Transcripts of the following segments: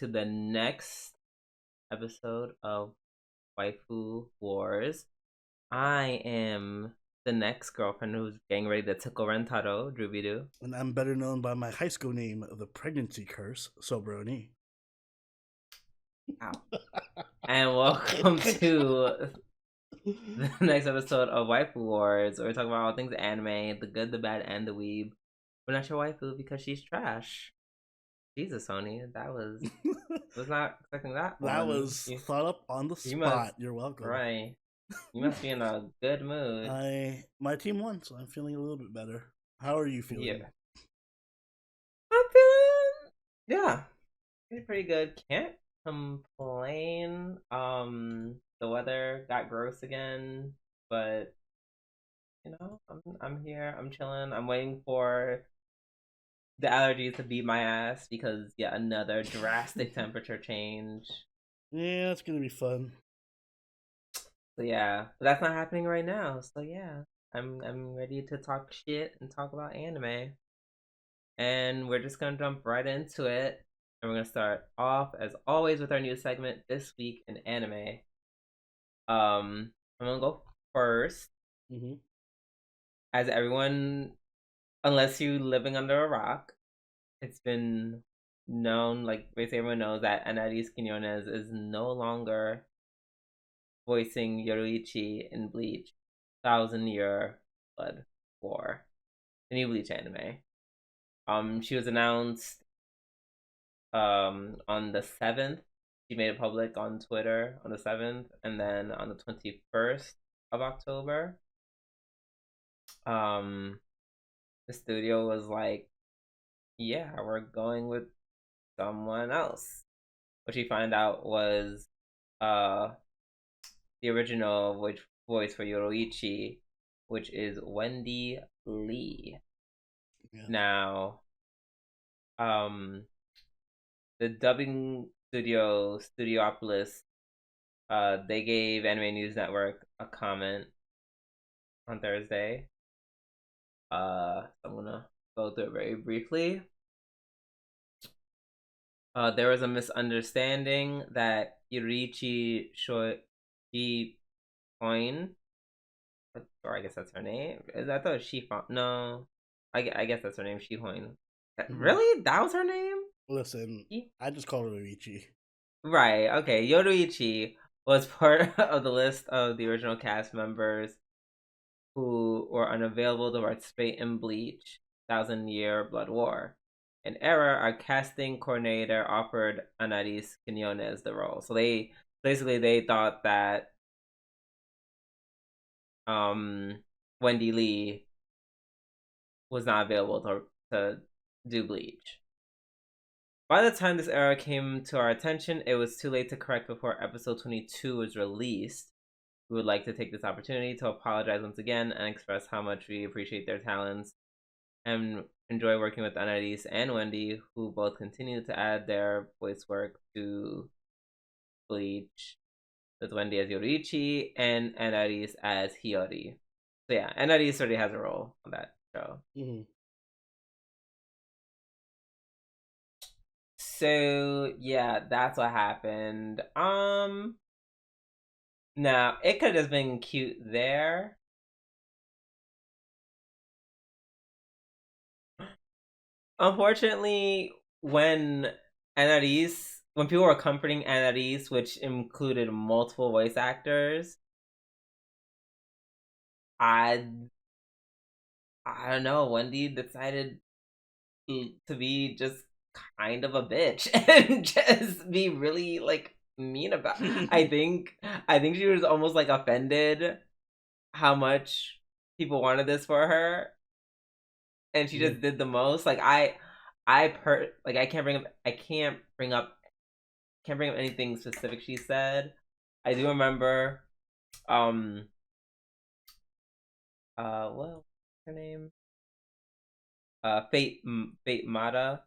to the next episode of Waifu Wars. I am the next girlfriend who's getting ready to tickle Rentaro, Drooby-Doo. And I'm better known by my high school name, the Pregnancy Curse, Sobroni. Ow. And welcome to the next episode of Waifu Wars, where we talk about all things anime, the good, the bad, and the weeb. We're not your waifu because she's trash. Jesus, Sony, that was not expecting that. That was thought up on the spot. You're welcome. Right. You must be in a good mood. My team won, so I'm feeling a little bit better. How are you feeling? Yeah. I'm feeling pretty good. Can't complain. The weather got gross again, but you know, I'm here. I'm chilling. I'm waiting for the allergies to beat my ass because yet another drastic temperature change. Yeah, it's gonna be fun. So yeah, but that's not happening right now. So yeah, I'm ready to talk shit and talk about anime, and we're just gonna jump right into it. And we're gonna start off as always with our new segment, This Week in Anime. I'm gonna go first. Mm-hmm. As everyone, unless you living under a rock, it's been known, like basically everyone knows, that Anais Quinones is no longer voicing Yoruichi in Bleach 1,000-Year Blood War, the new Bleach anime. She was announced on the 7th. She made it public on Twitter on the 7th, and then on the 21st of October, the studio was like, yeah, we're going with someone else. What she found out was the original voice for Yoruichi, which is Wendy Lee. Yeah. Now, the dubbing studio, Studiopolis, they gave Anime News Network a comment on Thursday. I'm gonna go through it very briefly. There was a misunderstanding that Yoruichi Shihoin, or I guess that's her name. I thought it was Shifon. No, I guess that's her name, Shihoin. Really? That was her name? Listen, I just call her Yoruichi. Right, okay. Yoruichi was part of the list of the original cast members who were unavailable to participate in Bleach 1,000-Year Blood War. In error, our casting coordinator offered Anais Quinones the role. So they thought that Wendy Lee was not available to do Bleach. By the time this error came to our attention, it was too late to correct before episode 22 was released. We would like to take this opportunity to apologize once again and express how much we appreciate their talents and enjoy working with Anais and Wendy, who both continue to add their voice work to Bleach, with Wendy as Yoruichi and Anais as Hiyori. So yeah, Anais already has a role on that show. Mm-hmm. So yeah, that's what happened. Now it could have just been cute there. Unfortunately, when people were comforting Anais, which included multiple voice actors, I don't know, Wendy decided to be just kind of a bitch and just be really like mean about it. I think she was almost like offended how much people wanted this for her, and she just did the most. Like I can't bring up anything specific she said. I do remember what's her name? Fate Mata.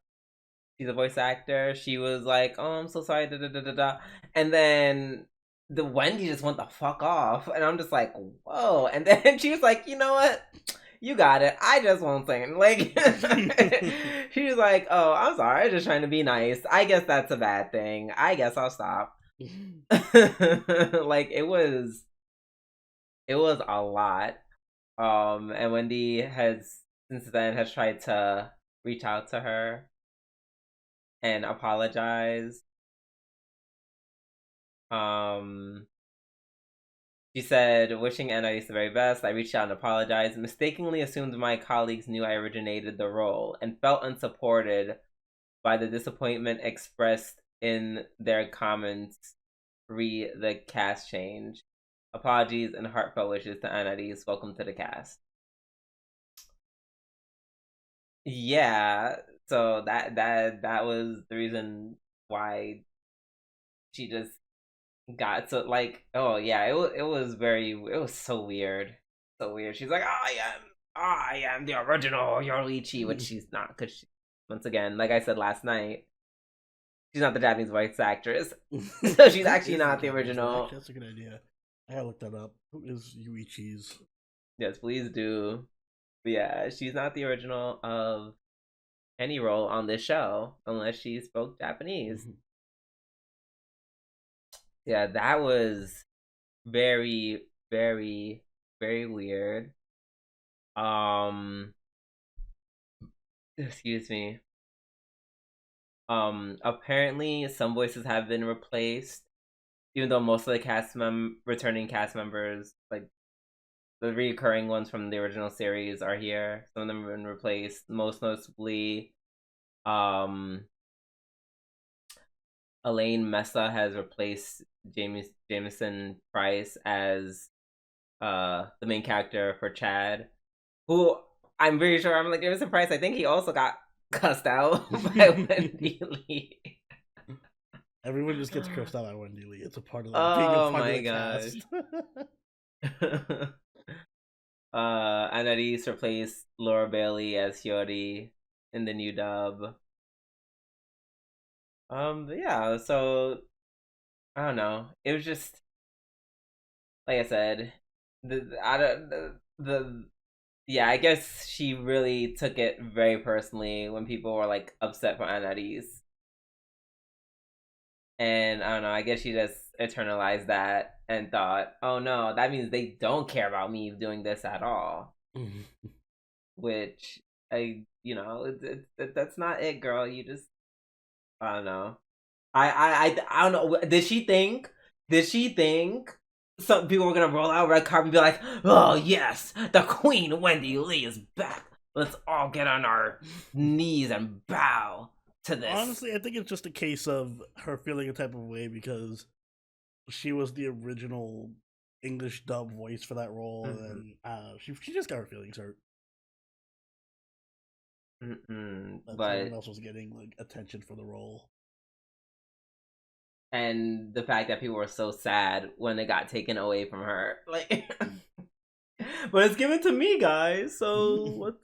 She's a voice actor. She was like, "Oh, I'm so sorry," da da da da da, and then the Wendy just went the fuck off, and I'm just like, "Whoa!" And then she was like, "You know what? you got it. I just won't sing. Like, she was like, oh, I'm sorry. I'm just trying to be nice. I guess that's a bad thing. I guess I'll stop. Like, it was a lot. And Wendy has since then has tried to reach out to her and apologize. She said, wishing Anais the very best, I reached out and apologized, mistakenly assumed my colleagues knew I originated the role, and felt unsupported by the disappointment expressed in their comments re the cast change. Apologies and heartfelt wishes to Anais. Welcome to the cast. Yeah, so that was the reason why she just got so like, oh yeah, it was so weird, so weird. She's like, I am the original Yorlichi, which she's not, because once again, like I said last night, she's not the Japanese voice actress, so she's actually not the original. Actually, that's a good idea. I gotta look that up. Who is Yuichi's? Yes, please do. But yeah, she's not the original of any role on this show unless she spoke Japanese. Yeah, that was very, very, very weird. Excuse me. Apparently some voices have been replaced, even though most of the returning cast members, like the reoccurring ones from the original series, are here. Some of them have been replaced. Most notably, Elaine Messa has replaced Jameson Price as the main character for Chad, who I'm pretty sure, I'm like, Jameson Price, I think he also got cussed out by Wendy Lee. Everyone just gets cursed out by Wendy Lee. It's a part of being a part of the cast. Anais replaced Laura Bailey as Hiyori in the new dub. Yeah, so I don't know. It was just like I said, yeah, I guess she really took it very personally when people were like upset for Anais. And I don't know, I guess she just internalized that and thought, oh no, that means they don't care about me doing this at all. Which that's not it, girl. You just, I don't know. I don't know. Did she think some people were gonna roll out red carpet and be like, oh yes, the Queen Wendy Lee is back. Let's all get on our knees and bow to this. Honestly, I think it's just a case of her feeling a type of way because she was the original English dub voice for that role, and she just got her feelings hurt. But everyone else was getting like attention for the role. And the fact that people were so sad when it got taken away from her, like, but it's given to me, guys. So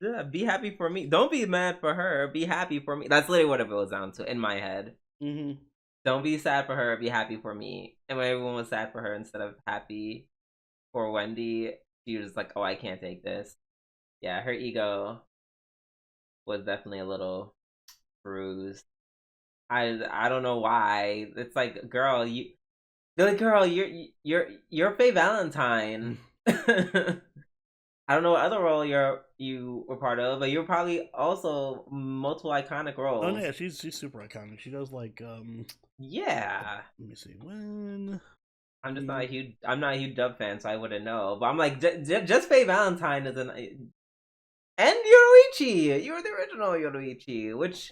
yeah, be happy for me. Don't be mad for her. Be happy for me. That's literally what it boils down to in my head. Don't be sad for her. Be happy for me. And when everyone was sad for her instead of happy for Wendy, she was like, "Oh, I can't take this." Yeah, her ego was definitely a little bruised. I don't know why. It's like, girl, you're Faye Valentine. I don't know what other role you were part of, but you're probably also multiple iconic roles. Oh no, yeah, she's super iconic. She does like yeah. Let me see when. I'm just not a huge dub fan, so I wouldn't know. But I'm like, just Faye Valentine is and Yoruichi. You were the original Yoruichi, which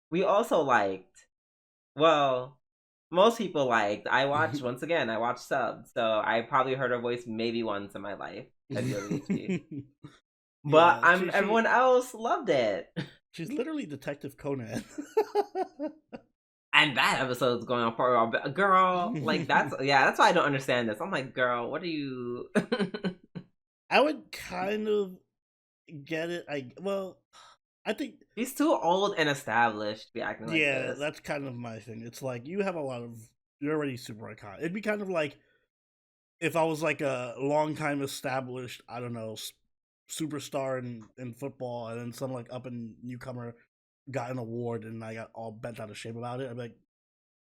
we also liked. Well, most people liked. I watched once again. I watched subs, so I probably heard her voice maybe once in my life as Yoruichi. But everyone else loved it. She's literally Detective Conan. And that episode's going on for a while. Girl, like that's why I don't understand this. I'm like, girl, what are you? I would kind of get it. I think he's too old and established to be acting like this. Yeah, that's kind of my thing. It's like you're already super iconic. It'd be kind of like if I was like a long time established, I don't know, superstar in football, and then some like up and newcomer got an award, and I got all bent out of shape about it. I'm like,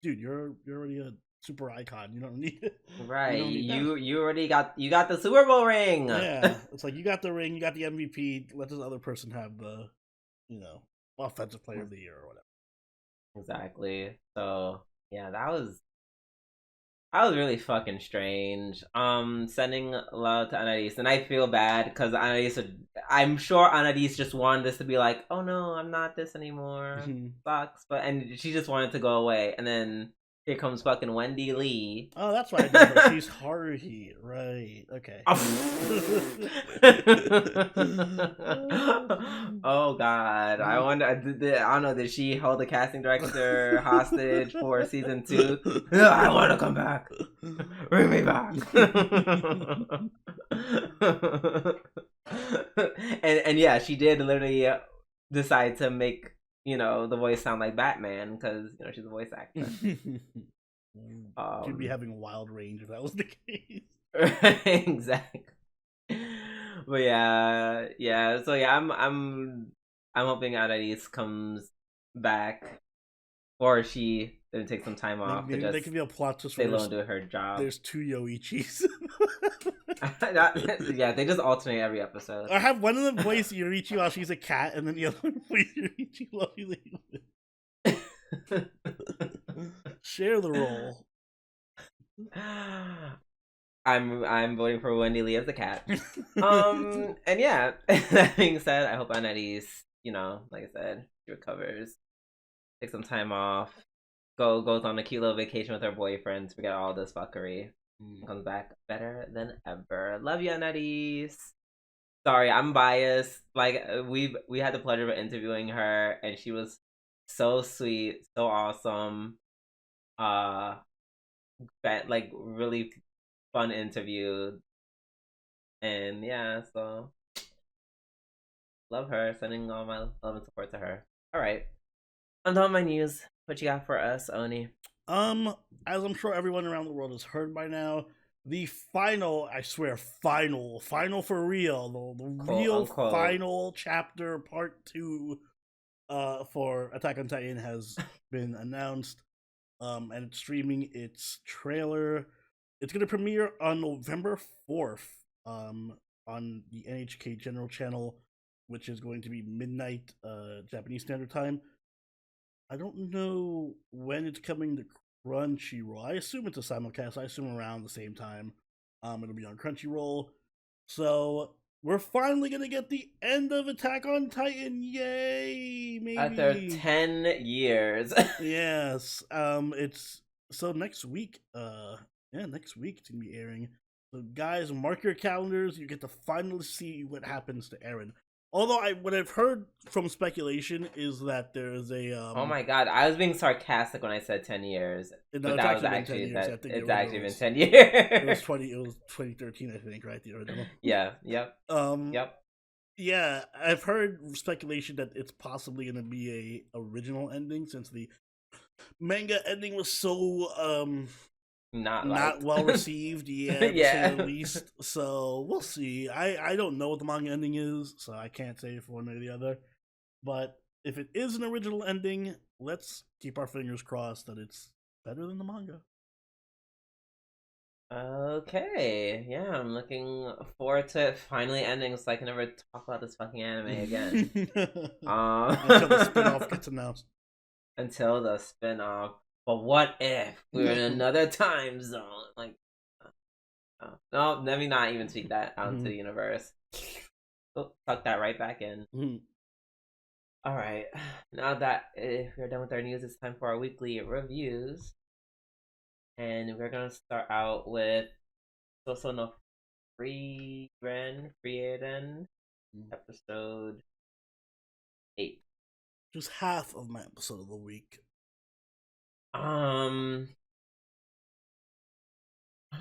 dude, you're already a super icon. You don't need it. You Right. don't need that. You already got the Super Bowl ring. Yeah, it's like you got the ring, you got the MVP. Let this other person have the, offensive player of the year or whatever. Exactly. So yeah, that was really fucking strange. Sending love to Anadis, and I feel bad because I'm sure Anadis just wanted this to be like, oh no, I'm not this anymore. Sucks, and she just wanted to go away, and then here comes fucking Wendy Lee. Oh, that's why I know her. She's Haruhi, right? Okay. Oh god, I wonder. I don't know. Did she hold the casting director hostage for season 2? I want to come back. Bring me back. and yeah, she did literally decide to make the voice sound like Batman because she's a voice actor. She'd be having a wild range if that was the case. Exactly. But yeah. So yeah, I'm hoping Anadis comes back, or she didn't take some time off. Maybe they could be a plot twist where they do her job. There's 2 Yoichis. Yeah, they just alternate every episode. I have one of them voice Yoichi while she's a cat, and then the other one voice Yoichi while she's a human. Share the role. I'm voting for Wendy Lee as the cat. And yeah, that being said, I hope Anadis, like I said, she recovers, takes some time off, goes on a cute little vacation with her boyfriend, forget all this fuckery, comes back better than ever. Love you, Anadis. Sorry, I'm biased. Like we had the pleasure of interviewing her, and she was so sweet, so awesome. Like really fun interview, and yeah, so love her. Sending all my love and support to her. All right, on to my news. What you got for us, Oni? As I'm sure everyone around the world has heard by now, the final, I swear, final for real, the real unquote. Final chapter part 2 for Attack on Titan has been announced, and it's streaming its trailer. It's going to premiere on November 4th on the NHK General Channel, which is going to be midnight Japanese Standard Time. I don't know when it's coming to Crunchyroll. I assume it's a simulcast. I assume around the same time. It'll be on Crunchyroll. So we're finally gonna get the end of Attack on Titan. Yay! Maybe after 10 years. Yes. It's so next week. Next week it's gonna be airing. So guys, mark your calendars. You get to finally see what happens to Eren. Although what I've heard from speculation is that there is a oh my god, I was being sarcastic when I said 10 years. No, but that was actually 10 years. I think it's actually been 10 years. It was 2013, I think, right? The original. Yeah. Yep. Yep. Yeah, I've heard speculation that it's possibly going to be a original ending, since the manga ending was so not well received. Yeah, to say the least. So we'll see. I don't know what the manga ending is, so I can't say for one or the other. But if it is an original ending, let's keep our fingers crossed that it's better than the manga. Okay, yeah, I'm looking forward to it finally ending so I can never talk about this fucking anime again. Until the spin-off gets announced. Until the spin-off. But what if we're in another time zone? Like, no, let me not even speak that out into the universe. Oh, tuck that right back in. All right, now that we're done with our news, it's time for our weekly reviews. And we're going to start out with Sousou no Frieren, episode 8. Just half of my episode of the week. I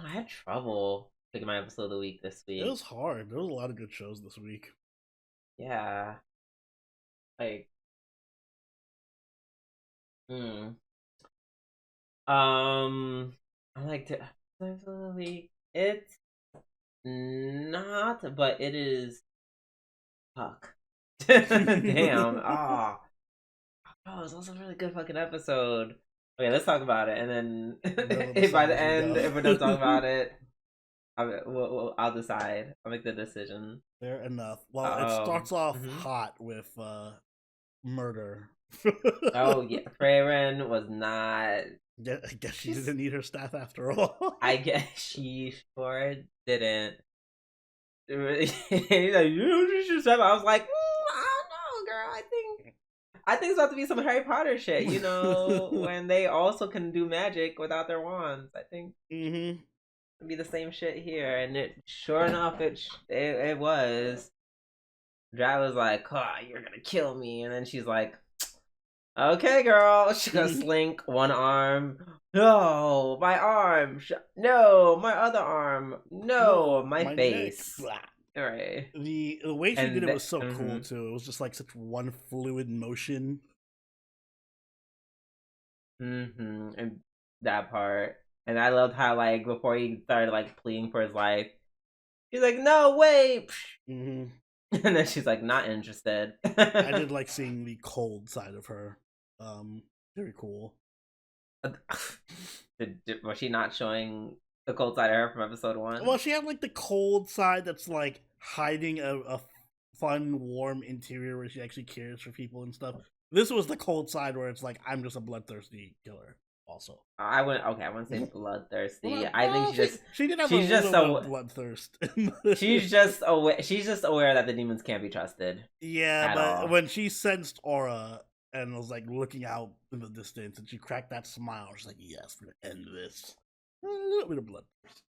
had trouble picking my episode of the week this week. It was hard. There was a lot of good shows this week. Yeah. Like, I like to episode of the week. It's not, but it is Fuck. Damn. Ah. Oh, it was also a really good fucking episode. Okay, let's talk about it, and then if by the end, if we're done talking about it, I'll decide. I'll make the decision. Fair enough. Well, it starts off hot with murder. Oh yeah, Frieren was not. Yeah, I guess she didn't need her staff after all. I guess she sure didn't. He's like, you should step. I was like, I don't know, girl. I think it's about to be some Harry Potter shit. You know, when they also can do magic without their wands. I think it'd be the same shit here, and sure enough, it was. Dra was like, "Oh, you're gonna kill me," and then she's like, "Okay, girl." She goes slink one arm. No, my arm. No, my other arm. No, my face. All right. The way she did it was so cool too. It was just like such one fluid motion. And that part, and I loved how like before he started like pleading for his life, he's like, "No, wait." And then she's like, "Not interested." I did like seeing the cold side of her. Very cool. Was she not showing the cold side of her from episode 1? Well, she had like the cold side that's like hiding a fun, warm interior where she actually cares for people and stuff. This was the cold side where it's like, I'm just a bloodthirsty killer. Also, I wouldn't say bloodthirsty. Well, I think she did have she's a little bit of bloodthirst. She's just aware that the demons can't be trusted. Yeah, but when she sensed aura and was like looking out in the distance, and she cracked that smile, she's like, "Yes, we're gonna end this." A little bit of bloodthirst.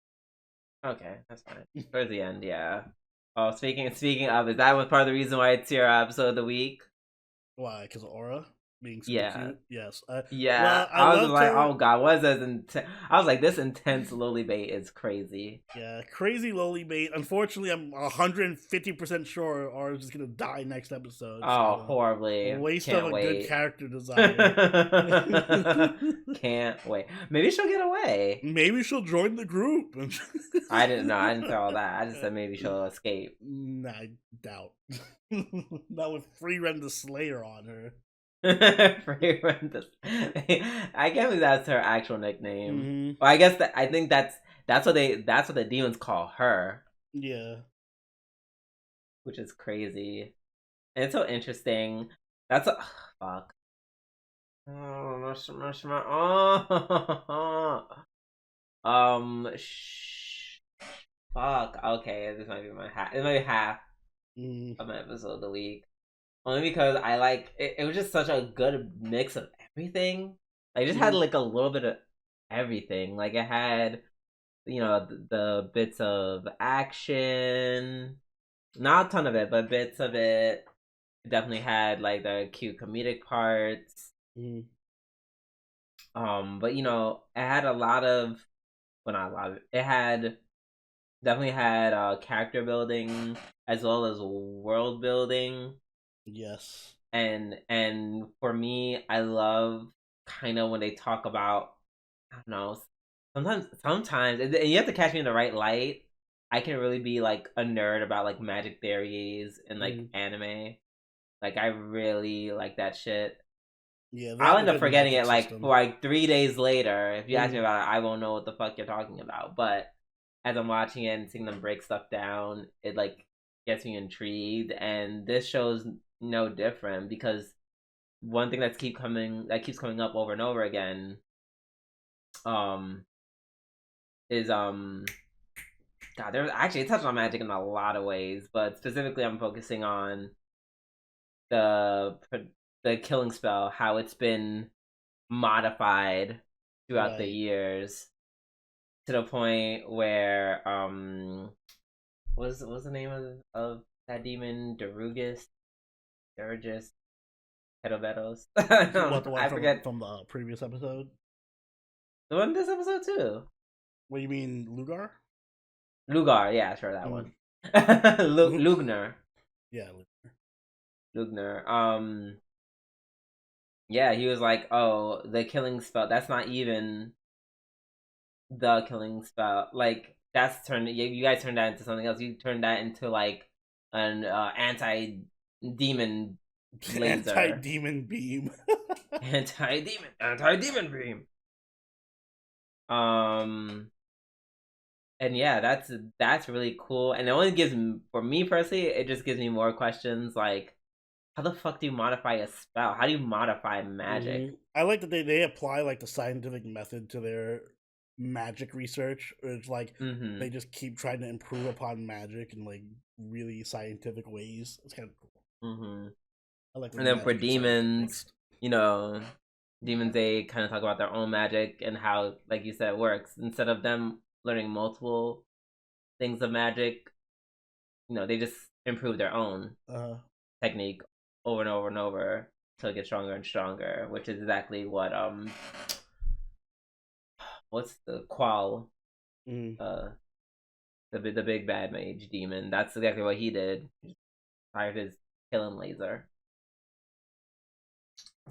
Okay, that's fine. For the end, yeah. Oh, speaking of, is that was part of the reason why it's your episode of the week? Why? Because of aura being super cute? Yes. Yeah. Well, I was like, oh god, what is this? I was like, this intense loli bait is crazy. Yeah, crazy loli bait. Unfortunately, I'm 150% sure Aura's just gonna die next episode. Oh, horribly. Waste of a good character design. Can't wait. Maybe she'll get away. Maybe she'll join the group. I didn't know. I didn't say all that. I just said maybe she'll escape. Nah, I doubt. Not with Frieren the Slayer on her. Frieren I can't believe that's her actual nickname. Well, I guess I think that's what the demons call her. Yeah. Which is crazy. And it's so interesting. That's a fuck. Oh, fuck. Okay, this might be my half. It might be half of my episode of the week. Only because I like it. It was just such a good mix of everything. Like, it just had like a little bit of everything. Like, it had, you know, the bits of action, not a ton of it, but bits of it. It definitely had like the cute comedic parts. But you know, it had a lot of, well, not a lot of it. It had definitely had character building as well as world building. Yes. And for me, I love kind of when they talk about, I don't know, sometimes and you have to catch me in the right light. I can really be like a nerd about like magic theories and like anime. Like, I really like that shit. Yeah, I'll end up forgetting it like 3 days later. If you ask me about it, I won't know what the fuck you're talking about. But as I'm watching it and seeing them break stuff down, it like gets me intrigued. And this show's no different, because one thing that keeps coming up over and over again is God, there's actually, it touched on magic in a lot of ways, but specifically I'm focusing on the killing spell, how it's been modified throughout the years to the point where what's the name of that demon? Durugis, Hedobetos. I forget from the previous episode. The one in this episode too. What do you mean, Lugar? Lugar, yeah, sure, that one. Lugner. Yeah, Lugner. Yeah, he was like, oh, the killing spell, that's not even the killing spell. Like, that's you guys turned that into something else. You turned that into like an anti-demon laser. Anti-demon beam. Anti-demon beam. And yeah, that's really cool. And it only gives, for me personally, it just gives me more questions like, how the fuck do you modify a spell? How do you modify magic? Mm-hmm. I like that they apply like the scientific method to their magic research. It's like they just keep trying to improve upon magic in like really scientific ways. It's kind of cool. I like and then for demons, you know, demons, they kind of talk about their own magic and how, like you said, it works. Instead of them learning multiple things of magic, you know, they just improve their own technique over and over and over till it gets stronger and stronger, which is exactly what what's the Qual, the big bad mage demon. That's exactly what he did. He fired his killing laser.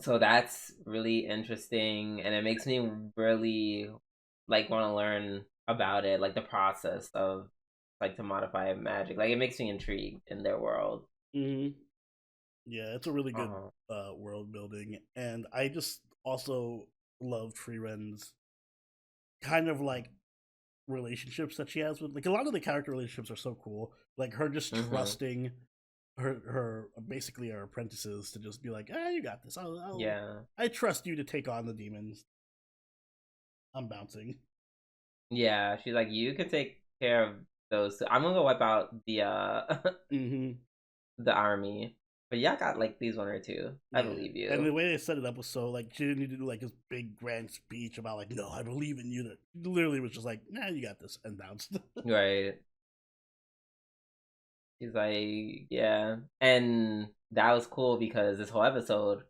So that's really interesting, and it makes me really like want to learn about it, like the process of like to modify magic. Like it makes me intrigued in their world. Yeah, it's a really good world building, and I just also love Frieren's kind of like relationships that she has with, like, a lot of the character relationships are so cool. Like her just trusting her basically her apprentices to just be like, you got this. I trust you to take on the demons. I'm bouncing. Yeah, she's like, you can take care of those. I'm gonna go wipe out the the army. But yeah, I got like these one or two. I believe you. And the way they set it up was so like she didn't need to do like this big grand speech about like, no, I believe in you. That literally was just like, nah, you got this, and bounced. Right. He's like, yeah. And that was cool because this whole episode,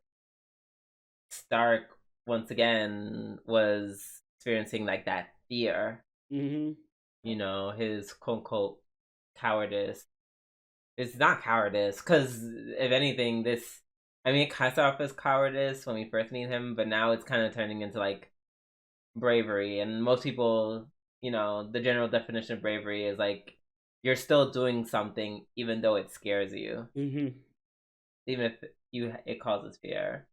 Stark once again was experiencing like that fear. You know, his quote unquote cowardice. It's not cowardice, because if anything, this, I mean, it kind of started off as cowardice when we first meet him, but now it's kind of turning into like bravery. And most people, you know, the general definition of bravery is like you're still doing something even though it scares you, even if it causes fear.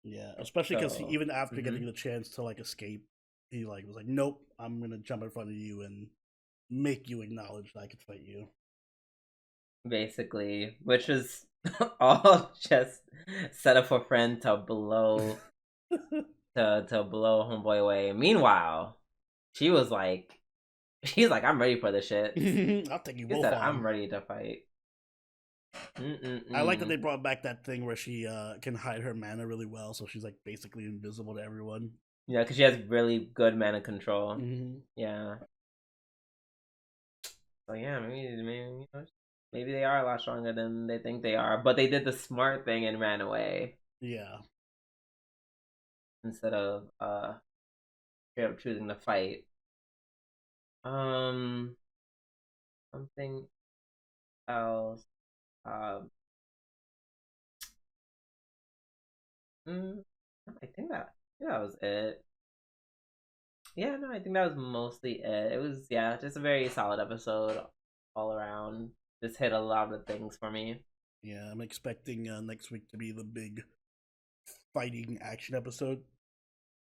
Yeah, especially because even after getting the chance to like escape, he like was like, nope, I'm gonna jump in front of you and make you acknowledge that I could fight you. Basically, which is all just set up for Friend to blow to blow homeboy away. Meanwhile, she's like, I'm ready for this shit. I'll take you both on. I'm ready to fight. I like that they brought back that thing where she can hide her mana really well, so she's like basically invisible to everyone. Yeah, because she has really good mana control. Yeah. So yeah, maybe they are a lot stronger than they think they are, but they did the smart thing and ran away. Yeah. Instead of straight up choosing to fight. Something else. I think that was it. Yeah, no, I think that was mostly it. It was just a very solid episode all around. Just hit a lot of things for me. Yeah, I'm expecting next week to be the big fighting action episode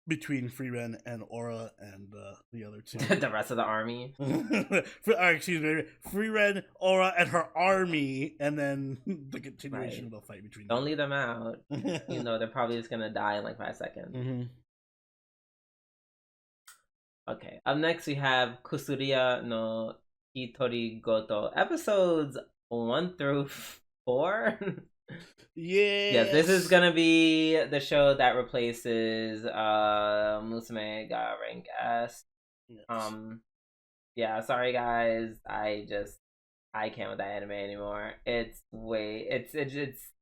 between Frieren and Aura and the other two. The rest of the army. Excuse me. Frieren, Aura, and her army, and then the continuation of the fight between them. Don't leave them out. You know, they're probably just gonna die in like 5 seconds. Okay, up next we have Kusuriya no Hitorigoto, episodes 1 through 4. Yes, this is gonna be the show that replaces Musume ga Rank S. Yeah, sorry guys, I can't with that anime anymore. It's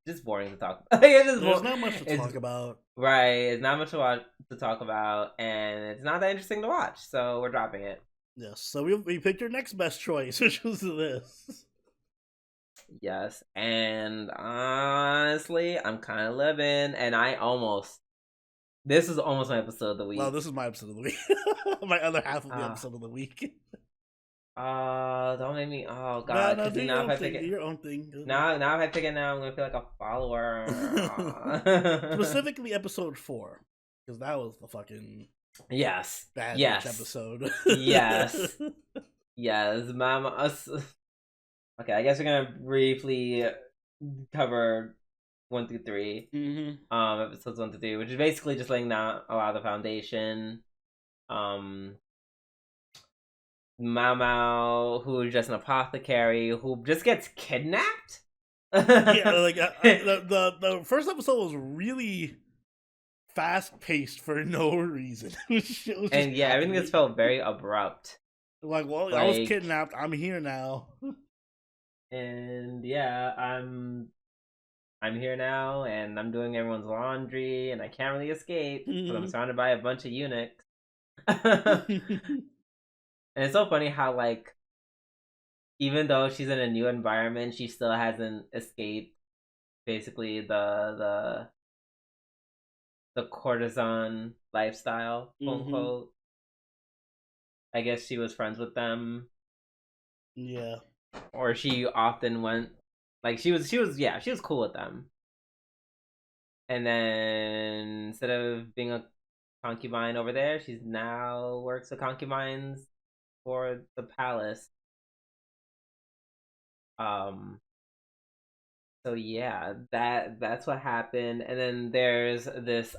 just boring to talk about. There's not much to talk about. Right, it's not much to talk about, and it's not that interesting to watch, so we're dropping it. Yes, so we picked your next best choice, which was this. Yes, and honestly, I'm kind of living, and this is almost my episode of the week. Well, this is my episode of the week. My other half of the episode of the week. Don't make me. Oh No, god, no, because do your now if own I thing. pick Do it, your own thing. now if I pick it now, I'm gonna feel like a follower. Specifically, episode 4, because that was the fucking Yes, bad bitch yes, episode. yes, yes, Mama. Okay, I guess we're gonna briefly cover 1 through 3. Mm-hmm. Episodes 1 to 3, which is basically just laying down a lot of the foundation. Mao, who's just an apothecary who just gets kidnapped. Yeah, like the first episode was really fast paced for no reason. It was just And yeah, everything just happening. felt very abrupt. Like, well, I was Like, kidnapped. I'm here now. and yeah, I'm here now, and I'm doing everyone's laundry, and I can't really escape because I'm surrounded by a bunch of eunuchs. And it's so funny how, like, even though she's in a new environment, she still hasn't escaped basically the courtesan lifestyle, quote Mm-hmm. unquote. I guess she was friends with them, Yeah. or she often went, like, she was cool with them. And then instead of being a concubine over there, she's now works with concubines for the palace. Um so yeah, that's what happened. And then there's this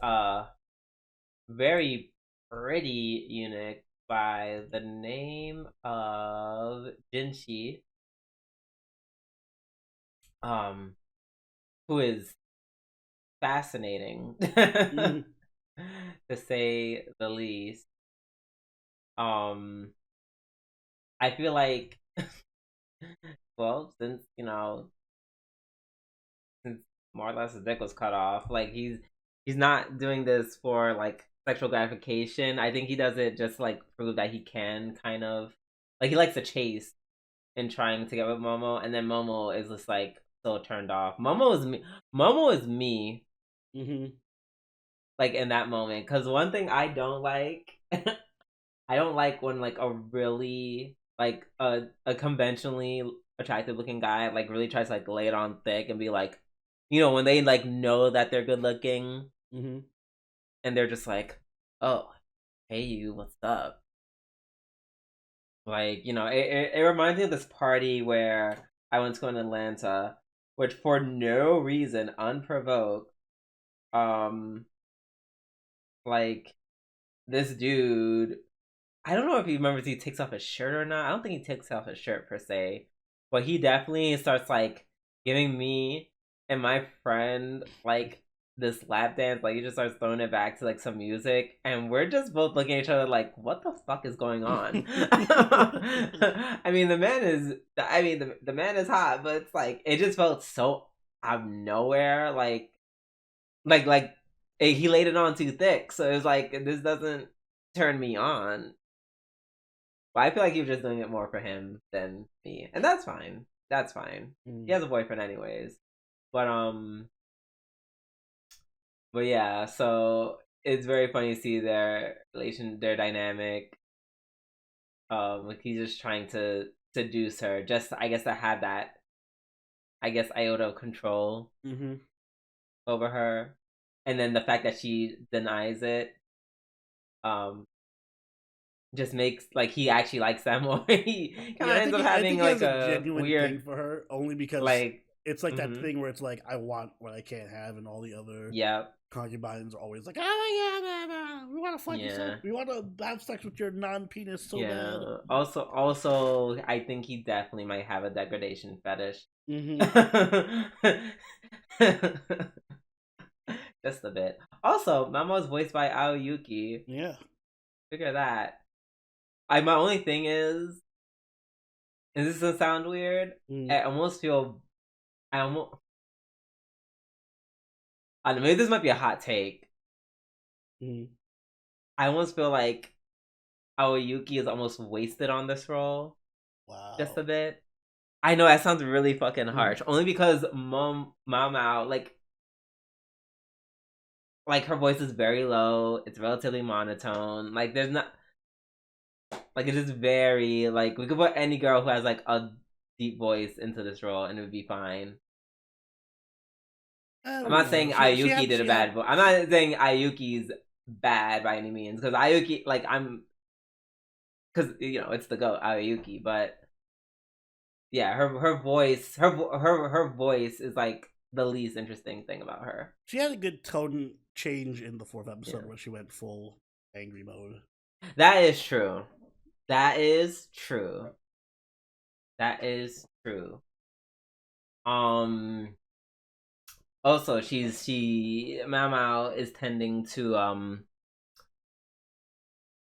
very pretty eunuch by the name of Jinshi, um, who is fascinating, Mm-hmm. to say the least. I feel like, well, since more or less his dick was cut off, like he's not doing this for like sexual gratification. I think he does it just like prove that he can kind of, like, he likes to chase and trying to get with Momo, and then Momo is just like so turned off. Momo is me, Mm-hmm. like, in that moment. Because one thing I don't like, I don't like when like a really like a conventionally attractive looking guy like really tries to like lay it on thick and be like, when they like know that they're good looking Mm-hmm. and they're just like, oh, hey, you, what's up? Like, it reminds me of this party where I went to in Atlanta, which for no reason, unprovoked, um, like, this dude, I don't know if he remembers he takes off his shirt or not. I don't think he takes off his shirt per se, but he definitely starts like giving me and my friend like this lap dance. Like, he just starts throwing it back to like some music, and we're just both looking at each other like, "What the fuck is going on?" I mean, the man is hot, but it's like it just felt so out of nowhere. Like he laid it on too thick, so it was like this doesn't turn me on. But I feel like he was just doing it more for him than me, and that's fine. That's fine. He Mm. has a boyfriend anyways. But but yeah. So it's very funny to see their their dynamic. Like he's just trying to seduce her, just I guess to have that, I guess, iota of control Mm-hmm. over her, and then the fact that she denies it, um, just makes like he actually likes that more. He kind Yeah, of ends up I having think he has like a a genuine thing weird, for her, only because like, it's like that mm-hmm. thing where it's like I want what I can't have, and all the other Yeah, concubines are always like, "Oh my god, we want to fuck you so, yeah, we want to have sex with your non-penis so bad." yeah. Also, I think he definitely might have a degradation fetish. Mm-hmm. Just a bit. Also, Mama was voiced by Aoyuki. Yeah. Figure that. My only thing is, and this doesn't sound weird, Mm-hmm. I almost feel, I almost, I don't know, maybe this might be a hot take. Mm-hmm. I almost feel like Aoyuki is almost wasted on this role, just a Wow. bit. I know that sounds really fucking Mm-hmm. harsh, only because Mao, like her voice is very low. It's relatively monotone. Like there's not. Like it's just very like we could put any girl who has like a deep voice into this role and it would be fine. I'm not saying Ayuki did a bad voice. I'm not saying Ayuki's bad by any means because Ayuki like because you know it's the goat Ayuki, but yeah, her voice her voice is like the least interesting thing about her. She had a good tone change in the 4th episode where she went full angry mode. That is true. That is true. That is true. Also, Mao is tending to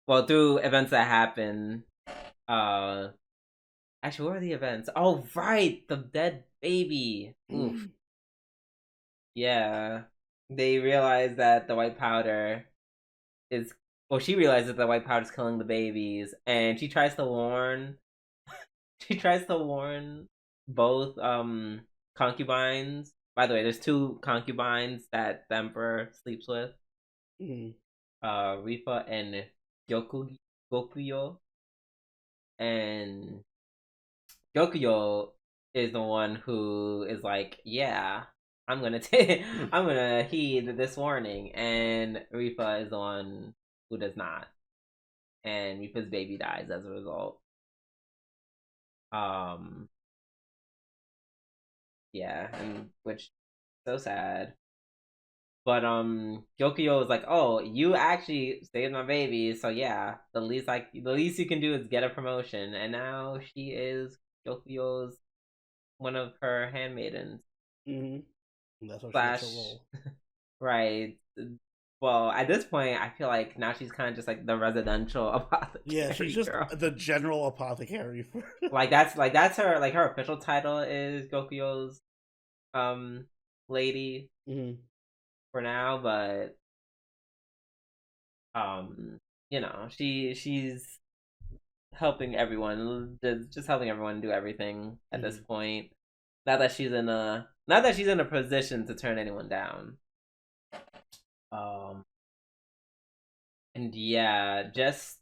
well through events that happen. Actually, what are the events? Oh, right, the dead baby. Oof. Yeah, they realize that the white powder is. Well, she realizes that the white powder is killing the babies, and she tries to warn. She tries to warn both concubines. By the way, there's 2 concubines that the emperor sleeps with. Rifa and Gokuyo. And Gokuyo is the one who is like, yeah, I'm gonna I'm gonna heed this warning, and Rifa is the one who does not, and Rifa's baby dies as a result. Yeah, and which so sad. But Gokuyo is like, oh, you actually saved my baby, so yeah, the least you can do is get a promotion, and now she is Gokuyo's one of her handmaidens. That's what she gets a role. Right. Well, at this point, I feel like now she's kind of just like the residential apothecary. Yeah, she's just the general apothecary. like that's her her official title is Gokuyo's lady for now, but you know she's helping everyone, just helping everyone do everything at this point. Not that she's in a position to turn anyone down. And yeah, just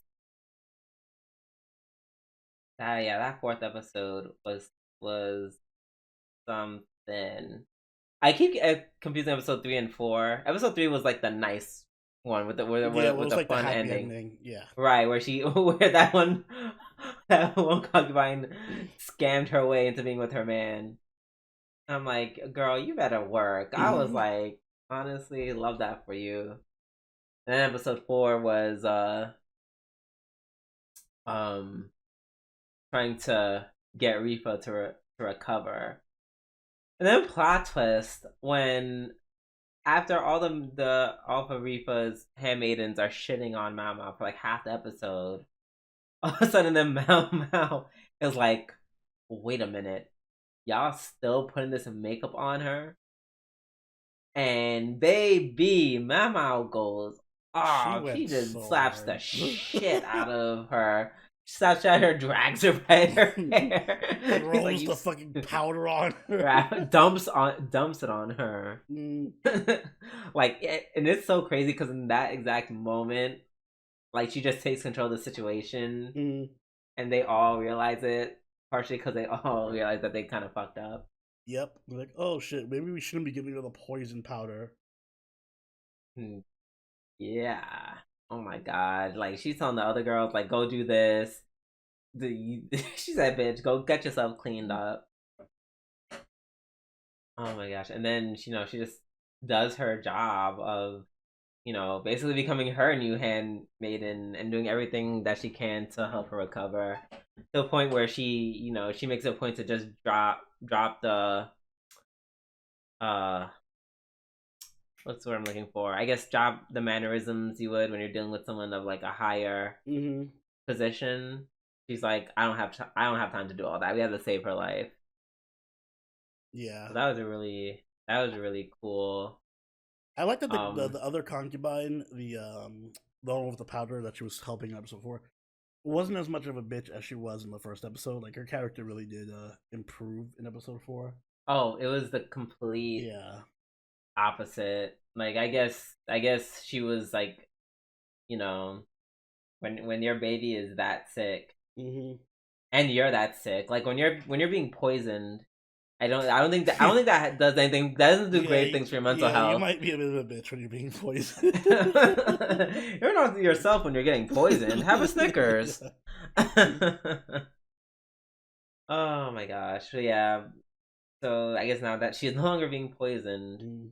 that 4th episode was something. I keep confusing episode 3 and 4. Episode 3 was like the nice one with the like fun the ending. Yeah, right, where that one concubine scammed her way into being with her man. I'm like, girl, you better work. I was like, honestly, love that for you. And then episode 4 was trying to get Rifa to recover. And then plot twist when after all of Rifa's handmaidens are shitting on Mao for like half the episode, all of a sudden then Mao is like, wait a minute, y'all still putting this makeup on her? And baby, Mao goes, oh, she just slaps the shit out of her. Slaps at her, drags her by her hair, rolls the fucking powder on her, dumps it on her. Like, and it's so crazy because in that exact moment, like she just takes control of the situation, and they all realize it, partially because they all realize that they kind of fucked up. Yep, they're like, oh shit, maybe we shouldn't be giving her the poison powder. Yeah. Oh my god. Like she's telling the other girls, like, go do this. She said, bitch, go get yourself cleaned up. Oh my gosh. And then she just does her job of, basically becoming her new handmaiden and doing everything that she can to help her recover. To the point where she makes it a point to just drop the what's what I'm looking for? I guess drop the mannerisms you would when you're dealing with someone of like a higher position. She's like, I don't have time to do all that. We have to save her life. Yeah, so that was really cool. I like that the other concubine, the one with the powder that she was helping in episode 4, wasn't as much of a bitch as she was in the first episode. Like her character really did improve in episode 4. Oh, it was the complete opposite. Like I guess she was like, when your baby is that sick Mm-hmm. and you're that sick, like when you're being poisoned. I don't think that does anything. That doesn't do great things for your mental You health. might be a bit of a bitch when you're being poisoned. You're not yourself when you're getting poisoned. Have a Snickers. Oh my gosh. So yeah. So I guess now that she's no longer being poisoned,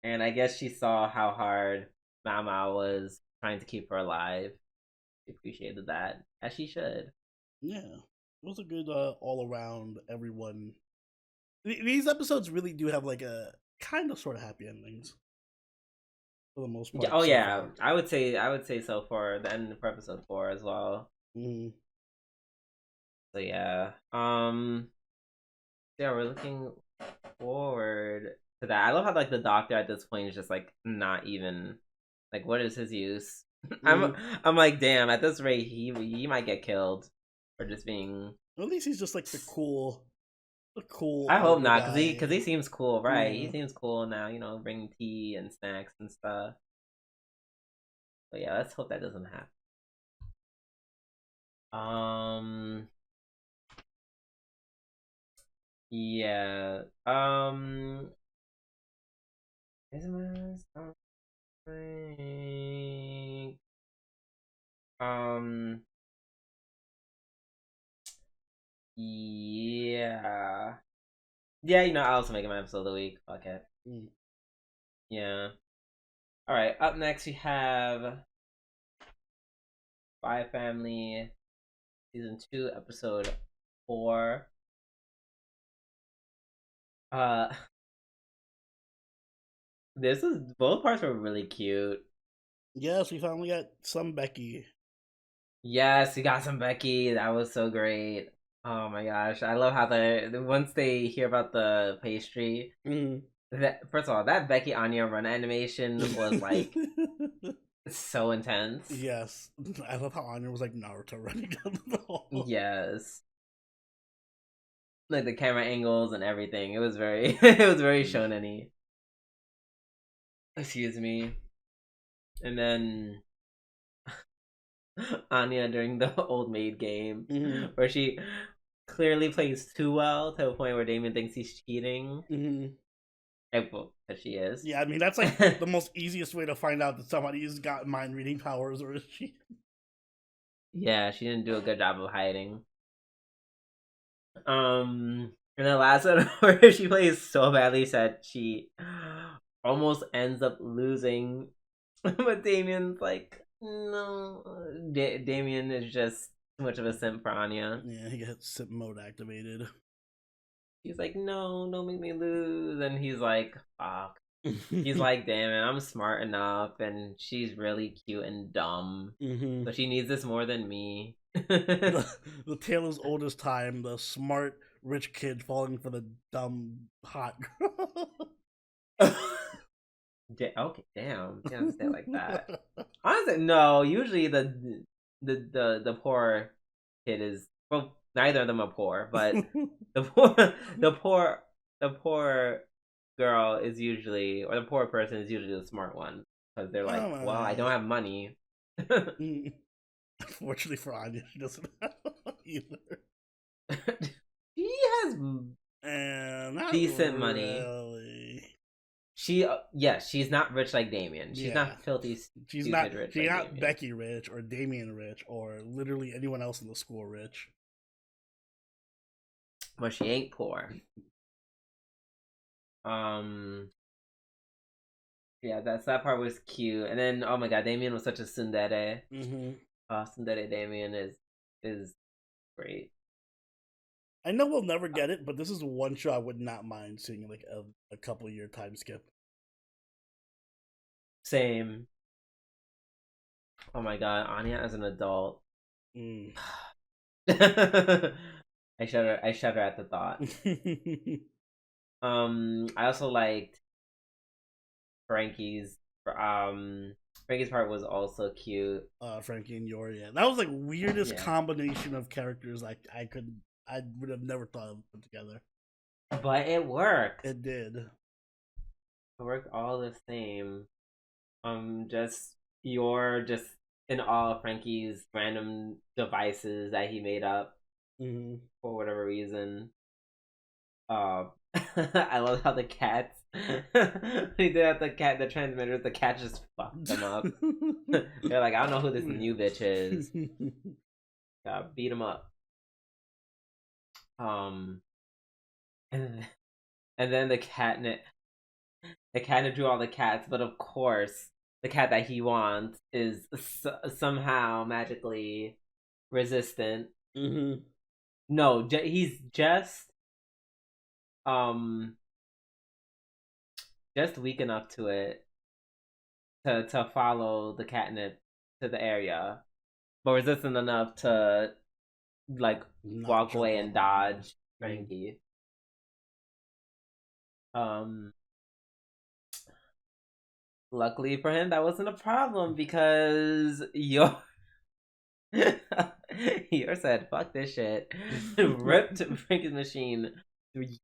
and I guess she saw how hard Mama was trying to keep her alive. She appreciated that, as she should. Yeah, it was a good all around. Everyone, these episodes really do have like a kind of sort of happy endings for the most part. Oh So yeah, far. I would say so for the end for episode 4 as well. Mm-hmm. So yeah, yeah, we're looking forward to that. I love how like the doctor at this point is just like not even like what is his use? I'm Mm-hmm. I'm like damn. At this rate, he might get killed for just being. At least he's just like the cool I hope older not, cause guy. he seems cool, right? He Yeah. seems cool now, you know, bringing tea and snacks and stuff. But yeah, let's hope that doesn't happen. Um, yeah. Is my stomach? Um, yeah. Yeah, you know, I also make my episode of the week. Fuck it. Mm. Yeah. All right. Up next, we have Spy Family season 2, episode 4. Uh, this is both parts were really cute. Yes, we finally got some Becky. Yes, we got some Becky. That was so great. Oh my gosh, I love how once they hear about the pastry. Mm. That first of all, that Becky Anya run animation was like so intense. Yes, I love how Anya was like Naruto running down the hall. Yes, like the camera angles and everything. It was very, it was very shonen-y. Excuse me. And then Anya during the old maid game, Mm-hmm. where she clearly plays too well to a point where Damien thinks he's cheating. Mm-hmm. Well, that she is. Yeah, I mean that's like the most easiest way to find out that somebody's got mind reading powers, or is she? Yeah, she didn't do a good job of hiding. In the last one where she plays so badly that she almost ends up losing, but Damien's like, no, Damien is just too much of a simp for Anya. Yeah, he gets simp mode activated. He's like, no, don't make me lose, and he's like, fuck. He's like, damn it, I'm smart enough, and she's really cute and dumb, Mm-hmm. so she needs this more than me. The tale as old as time. The smart rich kid falling for the dumb hot girl. Okay, damn, you can't say it like that. Honestly, no. Usually, the poor kid is well. Neither of them are poor, but the poor the poor the poor girl is usually, or the poor person is usually the smart one, because they're like, well, I don't have money. Unfortunately for Anya, she doesn't have either. She has Not decent money. really. Yes, she's not rich like Damien. She's not filthy, She's stupid rich she's like not Damien. Becky rich or Damien rich or literally anyone else in the school rich. But she ain't poor. Yeah, that part was cute. And then oh my god, Damien was such a tsundere. Mm-hmm. Tsundere Damien is great. I know we'll never get it, but this is one show I would not mind seeing like a couple year time skip. Same. Oh my god, Anya as an adult. Mm. I shudder at the thought. I also liked Frankie's Frankie's part was also cute. Frankie and Yori, yeah. That was like weirdest combination of characters I would have never thought of put together. But it worked. It did. It worked all the same. Just you're just in all of Frankie's random devices that he made up for whatever reason. I love how the cats he did at the transmitters, the cat just fucked them up. They're like, I don't know who this new bitch is. Gotta beat him up. And then the catnip drew all the cats, but of course the cat that he wants is somehow magically resistant. No, he's just weak enough to it to follow the catnip to the area, but resistant enough to like walk away and dodge Frankie. Luckily for him, that wasn't a problem because Yor said, "Fuck this shit," ripped Frankie's machine,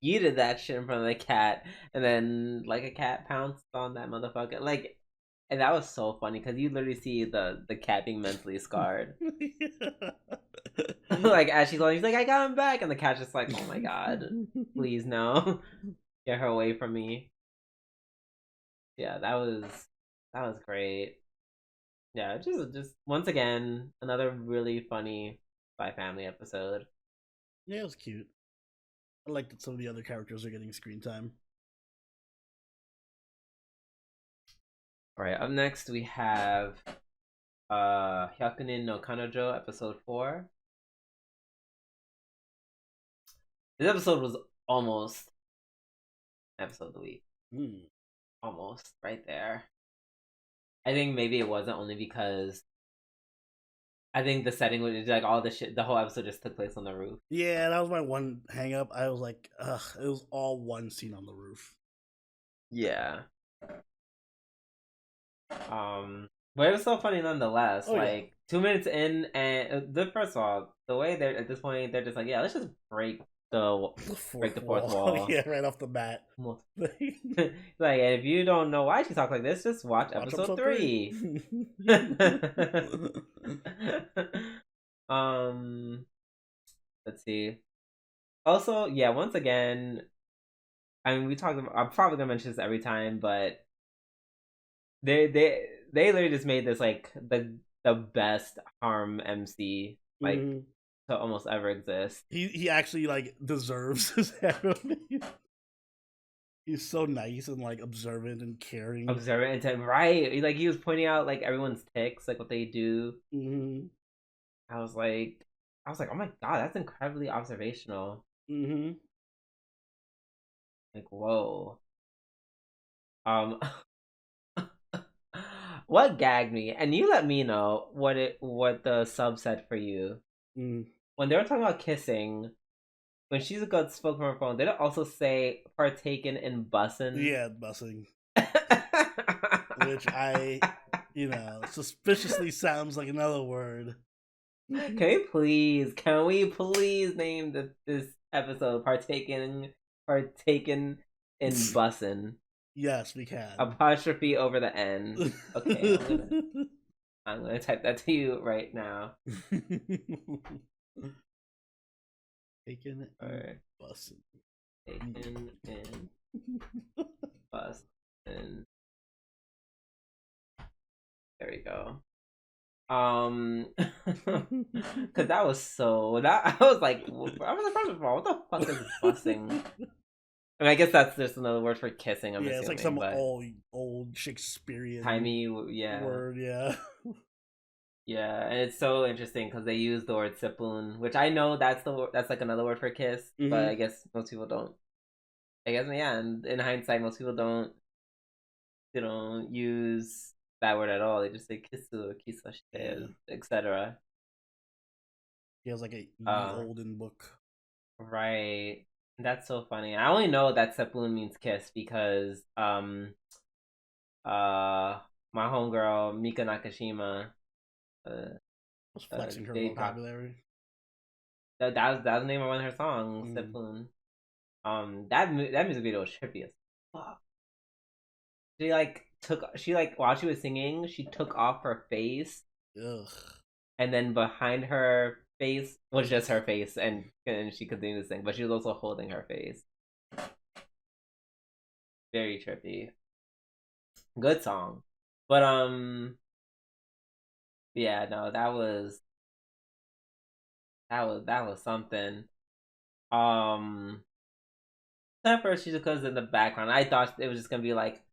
yeeted that shit in front of the cat, and then like a cat pounced on that motherfucker. Like, and that was so funny because you literally see the cat being mentally scarred. Like as she's like, "I got him back," and the cat's just like, "Oh my god, please no, get her away from me." Yeah, that was great. Yeah, just once again another really funny Spy Family episode. Yeah, it was cute. I like that some of the other characters are getting screen time. All right, up next we have Hyakunin no Kanojo episode 4. This episode was almost episode of the week. Almost right there. I think maybe it wasn't, only because I think the setting was like all the shit. The whole episode just took place on the roof. Yeah, that was my one hang up. I was like, ugh, it was all one scene on the roof. Yeah. But it was so funny nonetheless. 2 minutes in, and first of all, the way they're at this point, they're just like, yeah, let's just break the fourth wall. Yeah, right off the bat. Like, if you don't know why she talks like this, just watch episode 3. Let's see. Also, yeah, once again, I mean, we talked about, I'm probably gonna mention this every time, but they literally just made this like the best harm MC like to almost ever exist. He actually like deserves his anime. He's so nice and like observant and caring. Right? Like he was pointing out like everyone's ticks, like what they do. I was like, oh my god, that's incredibly observational. Like, whoa. What gagged me, and you let me know what the sub said for you. When they were talking about kissing, when Shizuka spoke from her phone, did it also say partaken in bussin? Yeah, busing. Which I, suspiciously sounds like another word. Can we please name this episode partaken in bussin? Yes, we can. Apostrophe over the N. Okay, I'm gonna type that to you right now. Taken in bussin. Taken in bussin. There we go. Because that was so I was like, first of all, what the fuck is bussing? I mean, I guess that's just another word for kissing. I'm assuming, it's like some old Shakespearean timey word, yeah. Yeah, and it's so interesting because they use the word sipun, which I know that's like another word for kiss, but I guess most people don't. I guess, yeah, and in hindsight, most people don't use that word at all. They just say kisu, kisu, etc. He has like a olden book, right? That's so funny. I only know that sepun means kiss because my homegirl Mika Nakashima was flexing her vocabulary. That was the name of one of her songs, sepun. That music video was trippy as fuck. She while she was singing, she took off her face Ugh. And then behind her face was just her face, and she continued to sing, but she was also holding her face. Very trippy. Good song. But yeah, no, that was something. At first Shizuka's in the background. I thought it was just gonna be like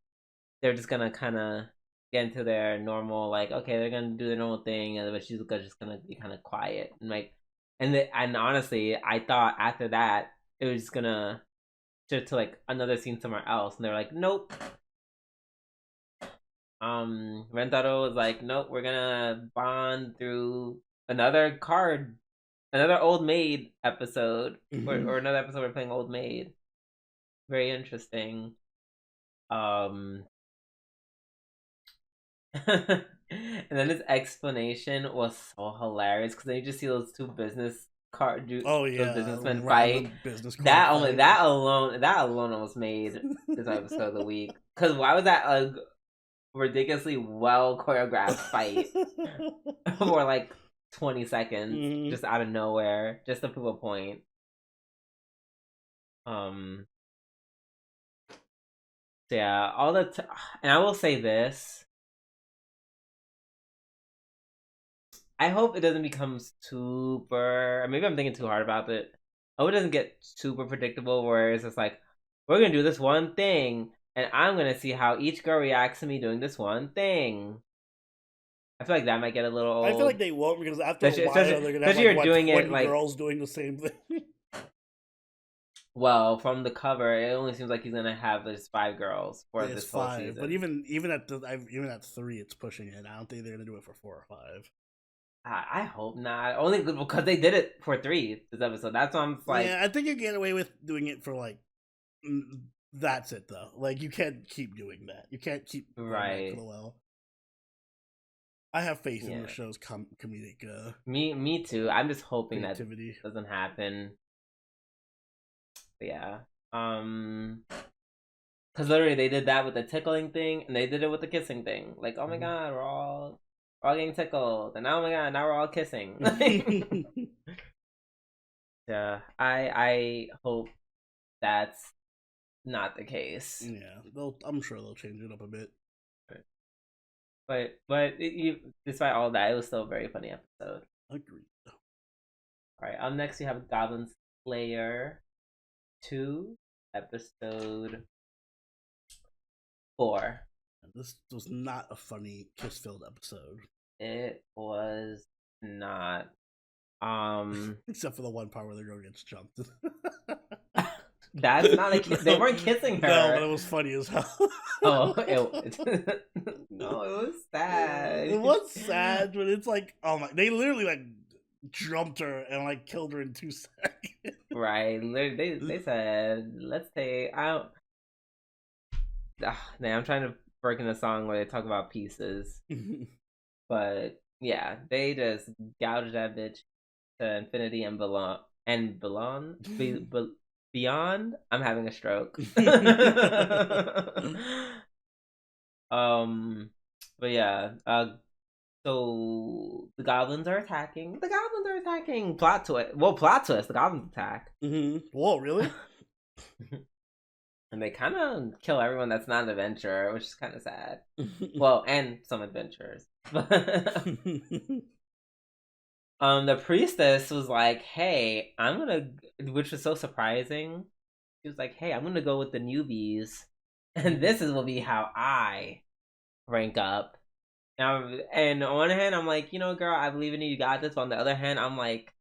they're just gonna kinda get into their normal, like, okay, they're gonna do their normal thing, and but Shizuka's just gonna be kinda quiet. And like and honestly, I thought after that it was just gonna shift to like another scene somewhere else, and they're like, nope. Rentaro was like, nope, we're gonna bond through another old maid episode, or another episode we're playing old maid. Very interesting. And then his explanation was so hilarious because then you just see those two those businessmen fight. That alone almost made this episode of the week. Because why was that a ridiculously well choreographed fight for like 20 seconds just out of nowhere, just to prove a point? So yeah, and I will say this. I hope it doesn't become super. Maybe I'm thinking too hard about it. I hope it doesn't get super predictable, where it's just like, we're gonna do this one thing, and I'm gonna see how each girl reacts to me doing this one thing. I feel like that might get a little old. I feel like they won't, because after a while they're gonna have like doing 20 it, like, girls doing the same thing. Well, from the cover, it only seems like he's gonna have just 5 girls for this whole season. But even at 3, it's pushing it. I don't think they're gonna do it for 4 or 5. I hope not. Only because they did it for 3 this episode. That's why I'm like, yeah, I think you get away with doing it for like. That's it though. Like, you can't keep doing that. You can't keep right. For the well. I have faith in the show's comedic. Me too. I'm just hoping that doesn't happen. But yeah. Because literally they did that with the tickling thing, and they did it with the kissing thing. Like, oh my god, we're all getting tickled, and oh my god, now we're all kissing. Yeah, I hope that's not the case. Yeah, I'm sure they'll change it up a bit. But despite all that, it was still a very funny episode. Agreed. Alright, up next we have Goblin Slayer 2, episode 4. This was not a funny kiss-filled episode. It was not. Except for the one part where the girl gets jumped. That's not a kiss. They weren't kissing her. No, but it was funny as hell. No, it was sad. It was sad, but it's like, oh my, they literally like jumped her and like killed her in 2 seconds. Right. They said, let's take out. Man, I'm trying to work in a song where they talk about pieces. But yeah, they just gouged that bitch to infinity and beyond. I'm having a stroke. But yeah, so the goblins are attacking. Plot twist. The goblins attack. Whoa, really? And they kind of kill everyone that's not an adventurer, which is kind of sad. Well, and some adventurers. The priestess was like, hey, which was so surprising. She was like, hey, I'm gonna go with the newbies, and will be how I rank up. And on one hand, I'm like, girl, I believe in you, you got this. But on the other hand, I'm like,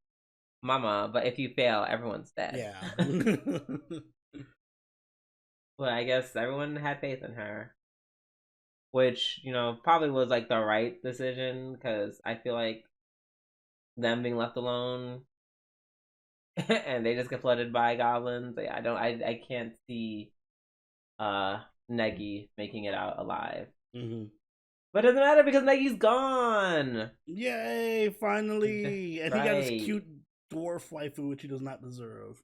mama, but if you fail, everyone's dead. Yeah. Well, I guess everyone had faith in her, which, probably was like the right decision, because I feel like them being left alone and they just get flooded by goblins. I can't see Negi making it out alive. But it doesn't matter because Negi's gone. Yay! Finally, and he got his cute dwarf waifu, which he does not deserve.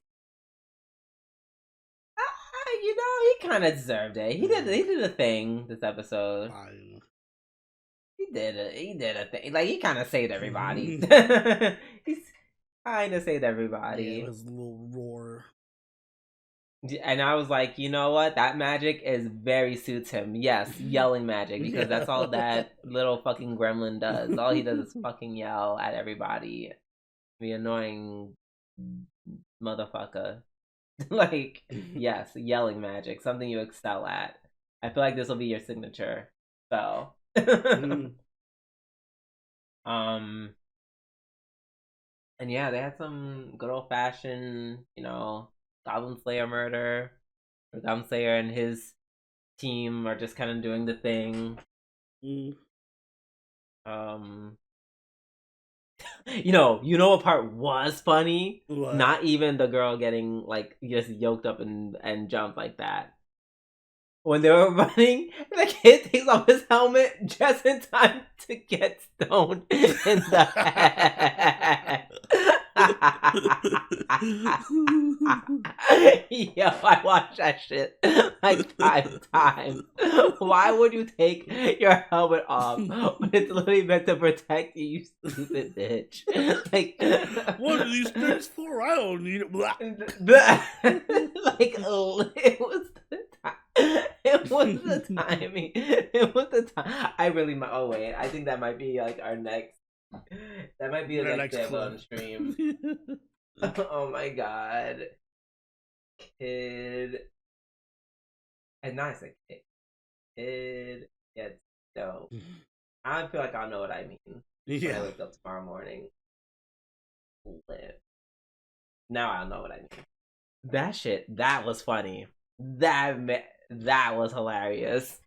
He kind of deserved it. He did a thing this episode. Fine. He did a thing. Like he kind of saved everybody. He's kind of saved everybody. Yeah, his little roar. And I was like, you know what? That magic is very suits him. Yes, yelling magic, because that's all that little fucking gremlin does. All he does is fucking yell at everybody. The annoying motherfucker. Like, yes, yelling magic, something you excel at. I feel like this will be your signature. So, and yeah, they had some good old fashioned, Goblin Slayer murder. Or Goblin Slayer and his team are just kind of doing the thing. You know what part was funny? What? Not even the girl getting like just yoked up and jumped like that. When they were running, the kid takes off his helmet just in time to get stoned in the head. Yo, I watched that shit like 5 times. Why would you take your helmet off when it's literally meant to protect you, you stupid bitch? Like, what are these things for? I don't need it. Like, it was the time. It was the timing. It was the time. I really. Oh wait, I think that might be like our next. That might be the next clip on stream. Oh my god, kid, and not a kid. Kid gets dope. I feel like I'll know what I mean when I wake up tomorrow morning. Lit. Now I'll know what I mean. That shit. That was funny. That was hilarious.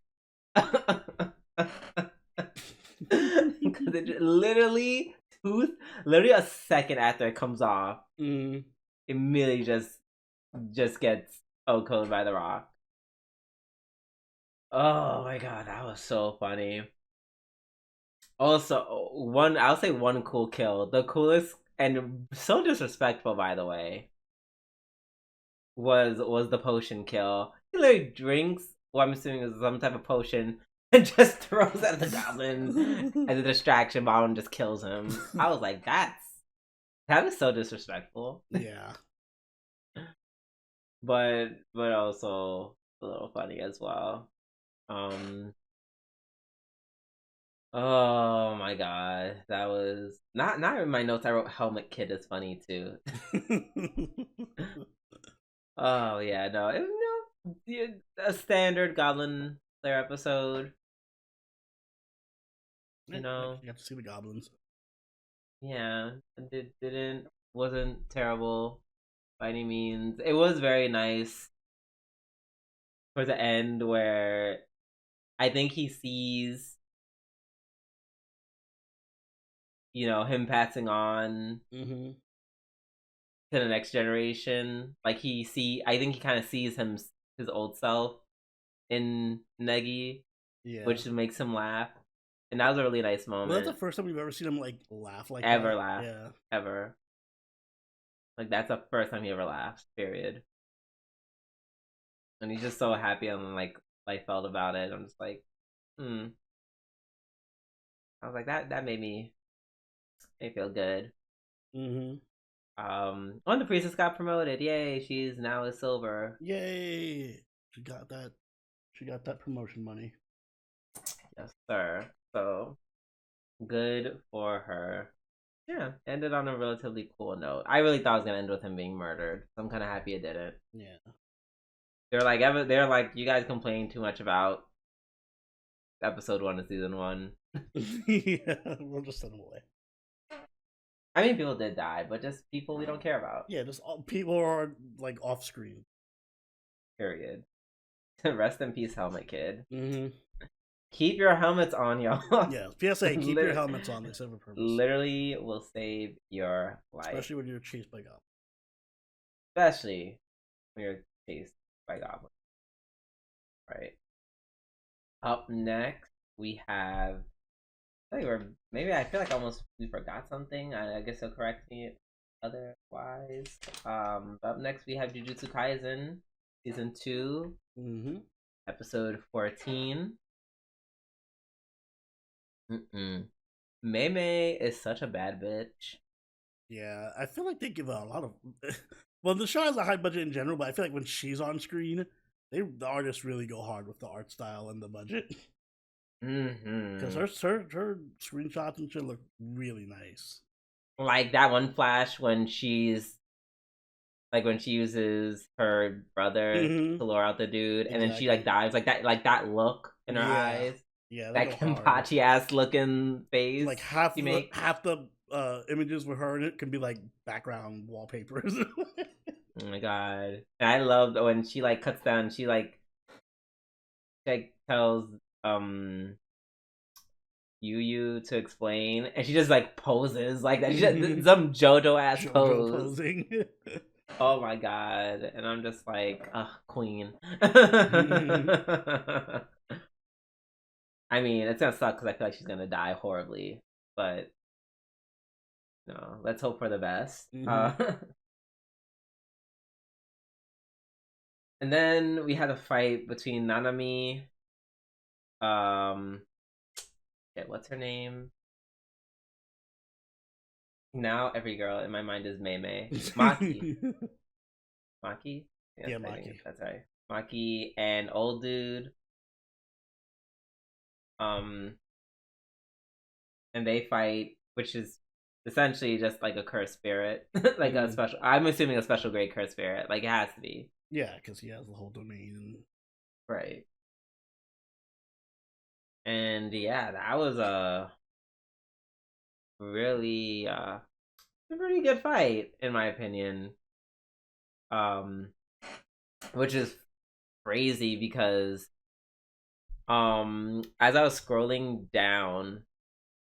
Because it literally a second after it comes off, immediately just gets OHKO'd by the rock. Oh my god, that was so funny. Also, I'll say one cool kill. The coolest and so disrespectful, by the way, was the potion kill. He literally drinks what I'm assuming is some type of potion and just throws at the goblin as a distraction bomb and just kills him. I was like, that is so disrespectful. Yeah. But also a little funny as well. Oh my god, that was not in my notes. I wrote Helmet Kid is funny too. Oh yeah, no, it was a standard Goblin Slayer episode. You know, you got to see the goblins. Yeah, it wasn't terrible by any means. It was very nice for the end where I think he sees, him passing on to the next generation. Like I think he kind of sees his old self in Negi, which makes him laugh. And that was a really nice moment. Well, that's the first time we've ever seen him like laugh like ever that. Laugh. Yeah. Ever. Like that's the first time he ever laughed, period. And he's just so happy and like felt about it. I'm just like, I was like, that made me feel good. When the priestess got promoted, yay! She's now a silver. Yay! She got that promotion money. Yes, sir. So good for her. Yeah, ended on a relatively cool note. I really thought it was gonna end with him being murdered. So I'm kind of happy it didn't. Yeah. They're like, you guys complain too much about episode 1 of season 1. Yeah, we'll just send them away. I mean, people did die, but just people we don't care about. Yeah, just people are like off screen. Period. Rest in peace, Helmet Kid. Keep your helmets on, y'all. Yeah, PSA, keep your helmets on. They serve a purpose. Literally will save your life. Especially when you're chased by goblins. Especially when you're chased by goblins. Right. Up next, we have... I feel like almost we forgot something. I guess he'll correct me otherwise. Up next, we have Jujutsu Kaisen Season 2. Episode 14. Mm-mm. Mei is such a bad bitch. Yeah, I feel like they give a lot of. Well, the show has a high budget in general, but I feel like when she's on screen, the artists really go hard with the art style and the budget. Because Mm-hmm. her screenshots and shit look really nice. Like that one flash when she's like when she uses her brother Mm-hmm. to lure out the dude, and then she like Exactly. dives, like that look in her Yeah, eyes, yeah, they that go hard. Kenpachi ass looking face Like half she the makes. half the images with her in it can be like background wallpapers. Oh my god! And I love when she like cuts down. She like tells um Yu to explain, and she just like poses like that. She just, some JoJo ass JoJo pose. posing. Oh my god! And I'm just like, ugh, queen. I mean, it's gonna suck because I feel like she's gonna die horribly, but no, let's hope for the best. And then we had a fight between Nanami, um, what's her name? Now every girl in my mind is Mei. Maki. Maki? Yes, Yeah, I think Maki. that's right. Maki and old dude. Um, and they fight, which is essentially just like a cursed spirit, like a special. I'm assuming a special grade cursed spirit. Like it has to be. Yeah, because he has the whole domain. Right. And yeah, that was a really a pretty good fight in my opinion. Um, which is crazy because as I was scrolling down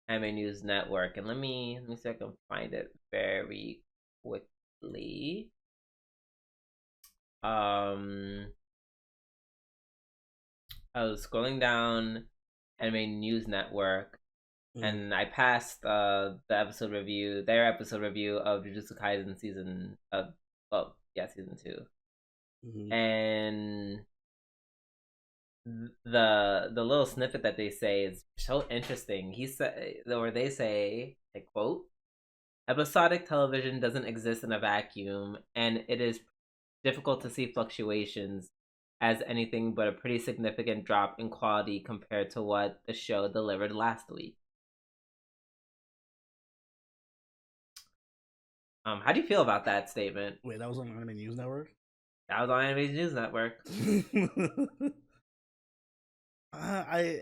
Anime News Network, and let me see if I can find it very quickly. Um, I was scrolling down Anime News Network, and I passed their episode review of Jujutsu Kaisen season season 2, and the little snippet that they say is so interesting. They say, I quote, episodic television doesn't exist in a vacuum, and it is difficult to see fluctuations as anything but a pretty significant drop in quality compared to what the show delivered last week. How do you feel about that statement? Wait, that was on Anime News Network? That was on Anime News Network. I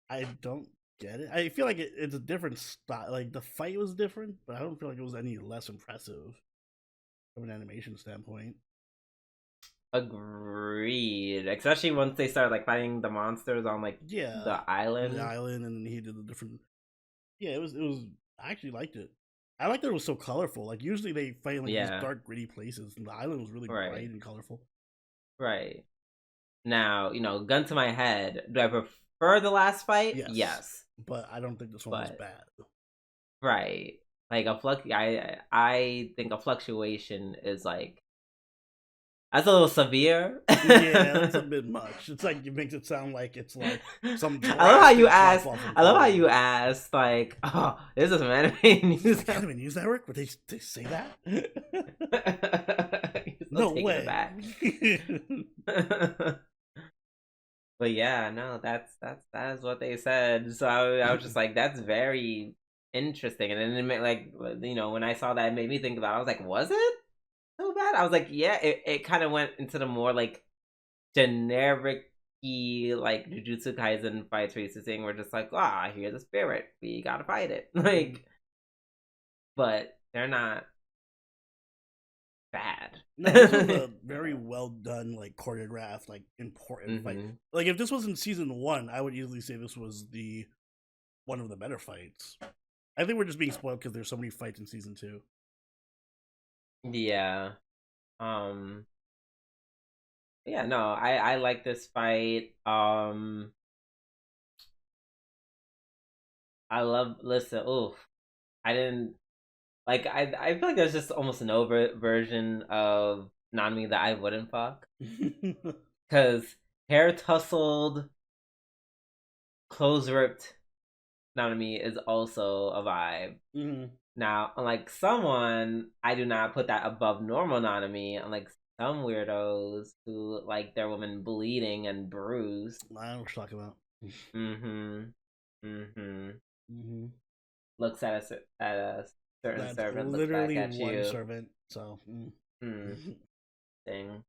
I don't get it. I feel like it's a different style. Like the fight was different, but I don't feel like it was any less impressive from an animation standpoint. Agreed. Especially once they started like fighting the monsters on like Yeah, the the island. island, and then he did the different. Yeah, it was. I actually liked it. I liked that it was so colorful. Like usually they fight in like these Yeah. dark, gritty places, and the island was really bright Right. and colorful. Right. Now, gun to my head, do I prefer the last fight? Yes, Yes. but I don't think this one was But bad. right. Like I think a fluctuation is like that's a little severe. Yeah, that's a bit much. It's like it makes it sound like it's like some I love how you drastic drop asked. off in I love how quality. you asked. Like, oh, this is some anime news. Like Anime News Network? Would they say that? You're still No taking it way. back. But yeah, no, that is what they said. So I was just like, that's very interesting. And then it made, like, when I saw that, it made me think about it. I was like, was it so bad? I was like, yeah, it kind of went into the more like generic like Jujutsu Kaisen fights where you're saying we're just like, ah, here's a spirit, we gotta fight it. Like, but they're not bad. No, this was a very well done, like choreographed, like important fight. Like if this was in season 1, I would easily say this was the one of the better fights. I think we're just being spoiled because there's so many fights in season 2. Yeah. Yeah, no, I like this fight. I love listen. Oof, I didn't like. I feel like there's just almost an over version of Nanami that I wouldn't fuck because hair tussled clothes ripped Nanami is also a vibe. Now, unlike someone, I do not put that above normal Nanami. Unlike some weirdos who like their women bleeding and bruised. I know what you're talking about. Looks at a certain That's servant, looks literally back at one you. servant. So. Thing.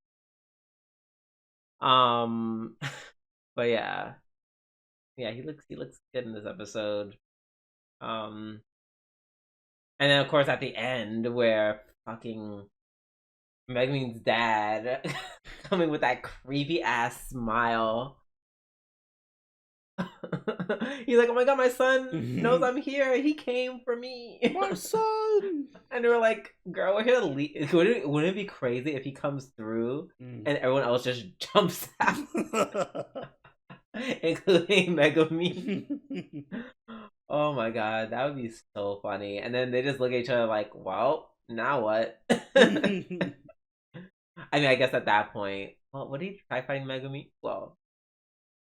But yeah, he looks good in this episode. And then of course at the end where fucking Megumin's dad coming with that creepy ass smile. He's like, oh my god, my son knows I'm here. He came for me. My son. And they were like, girl, we're here to leave. Wouldn't it be crazy if he comes through and everyone else just jumps out? Including Megumin. Oh my god, that would be so funny. And then they just look at each other like, well, now what? I mean, I guess at that point, well, would he try fighting Megumin? Well,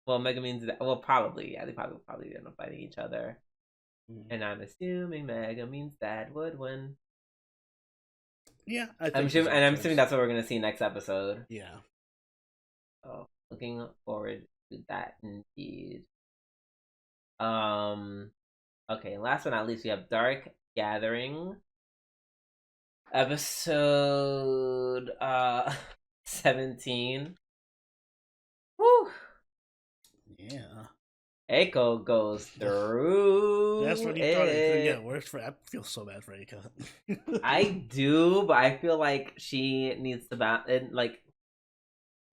Megumin's probably, yeah, they probably end up fighting each other. And I'm assuming Megumin's dad would win. Yeah, I'm assuming that's what we're gonna see next episode. Yeah. So looking forward to that indeed. Okay, last but not least, we have Dark Gathering. Episode 17. Woo! Yeah. Eiko goes through. That's when you thought it couldn't get worse. I feel so bad for Eiko. I do, but I feel like she needs to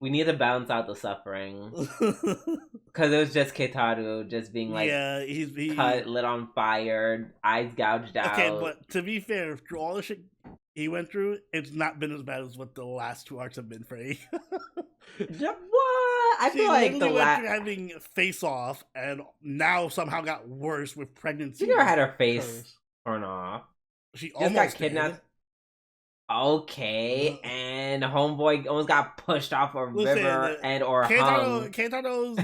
we need to balance out the suffering. Because it was just Keitaru just being like, yeah, he's cut, lit on fire, eyes gouged out. Okay, but to be fair, through all the shit he went through, it's not been as bad as what the last two arcs have been for Eiko. What? I feel like the went through having face off, and now somehow got worse with pregnancy. She never had her face torn off. She almost got kidnapped. Okay, and homeboy almost got pushed off a river and or hung. Keitaro's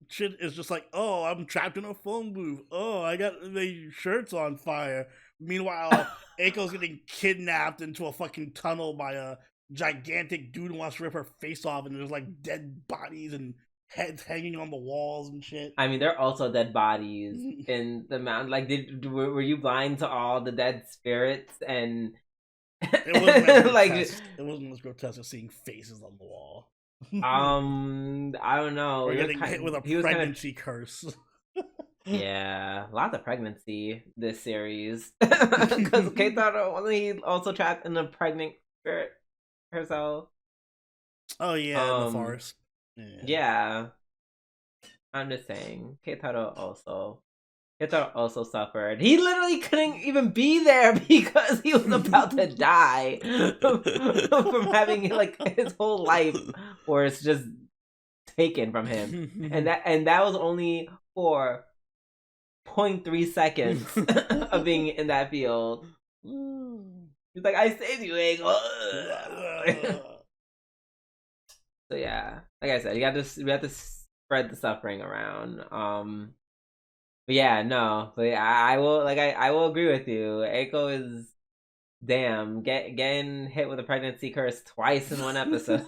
shit is just like, oh, I'm trapped in a phone booth. Oh, I got the shirt's on fire. Meanwhile, Eiko's getting kidnapped into a fucking tunnel by a gigantic dude who wants to rip her face off, and there's like dead bodies and heads hanging on the walls and shit. I mean, there are also dead bodies in the mountain. Like, were you blind to all the dead spirits? And it wasn't like it wasn't as grotesque as seeing faces on the wall. I don't know. We're getting hit with a pregnancy curse. Yeah, lots of pregnancy this series. Because Keitaro, wasn't he also trapped in a pregnant spirit herself? Oh yeah, in the forest. Yeah. I'm just saying, Keitaro also suffered. He literally couldn't even be there because he was about to die from having like his whole life where it's just taken from him. And that was only for 0.3 seconds of being in that field. He's like, I saved you, Eiko. So yeah, like I said, we have to spread the suffering around. But yeah, no, but I will agree with you. Eiko is getting hit with a pregnancy curse twice in one episode.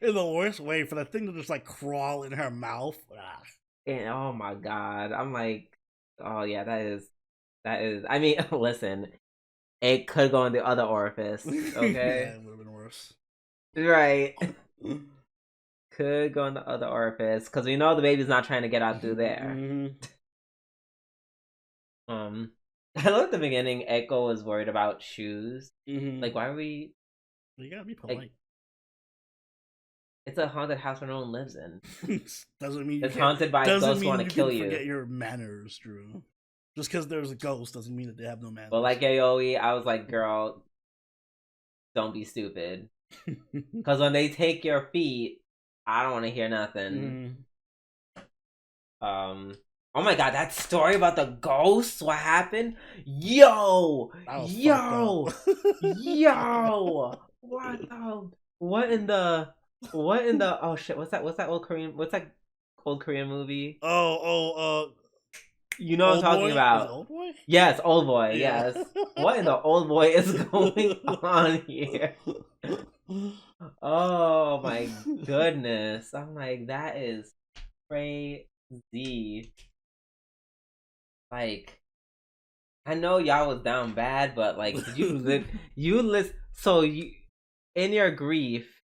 In the worst way, for that thing to just like crawl in her mouth. And oh my god, I'm like, oh yeah, that is. I mean, listen, it could go in the other orifice. Okay, yeah, it would have been worse. Right. Could go in the other orifice because we know the baby's not trying to get out through there. I love at the beginning. Eiko was worried about shoes. Like, why are we? You gotta be polite. Like, it's a haunted house where no one lives in. Doesn't mean it's haunted by ghosts who want to kill you. Forget your manners, Drew. Just because there's a ghost doesn't mean that they have no manners. But like Yayoi, I was like, girl, don't be stupid. Because when they take your feet, I don't want to hear nothing. Oh my god, that story about the ghosts, what happened? Yo! What in the oh shit, what's that old Korean, what's that old Korean movie. Oh, You know what I'm Old talking Boy? Is it about? Old Boy? Yes, Old Boy. Yeah. Yes. What in the Old Boy is going on here? Oh my goodness! I'm like, that is crazy. Like, I know y'all was down bad, but like, did you live? You list so you in your grief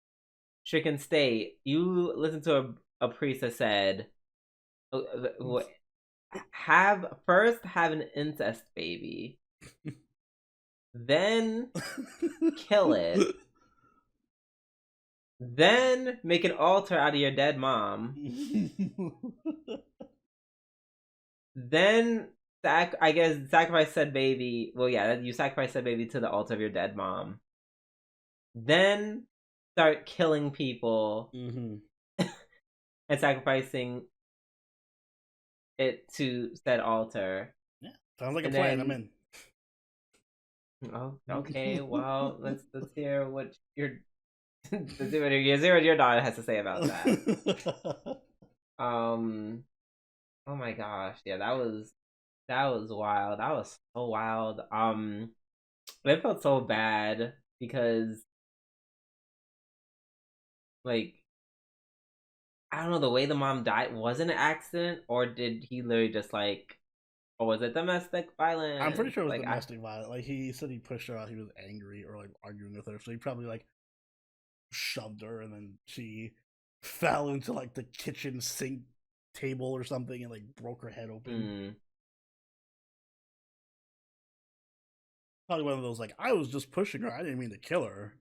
stricken state, you listen to a priest that said, have an incest baby, then kill it, then make an altar out of your dead mom, then I guess sacrifice said baby. Well, yeah, you sacrifice said baby to the altar of your dead mom. Then start killing people and sacrificing it to said altar. Yeah, sounds like a And plan. then, I'm in. oh, okay. Well, let's hear what your let's see what your daughter has to say about that. Oh my gosh, yeah, that was wild. That was so wild. It felt so bad because like I don't know, the way the mom died was it an accident or did he literally just like or was it domestic I'm pretty violence? sure it was Like domestic violence. Like he said, he pushed her out. He was angry or like arguing with her, so he probably like shoved her, and then she fell into like the kitchen sink table or something, and like broke her head open. Probably one of those like, I was just pushing her. I didn't mean to kill her.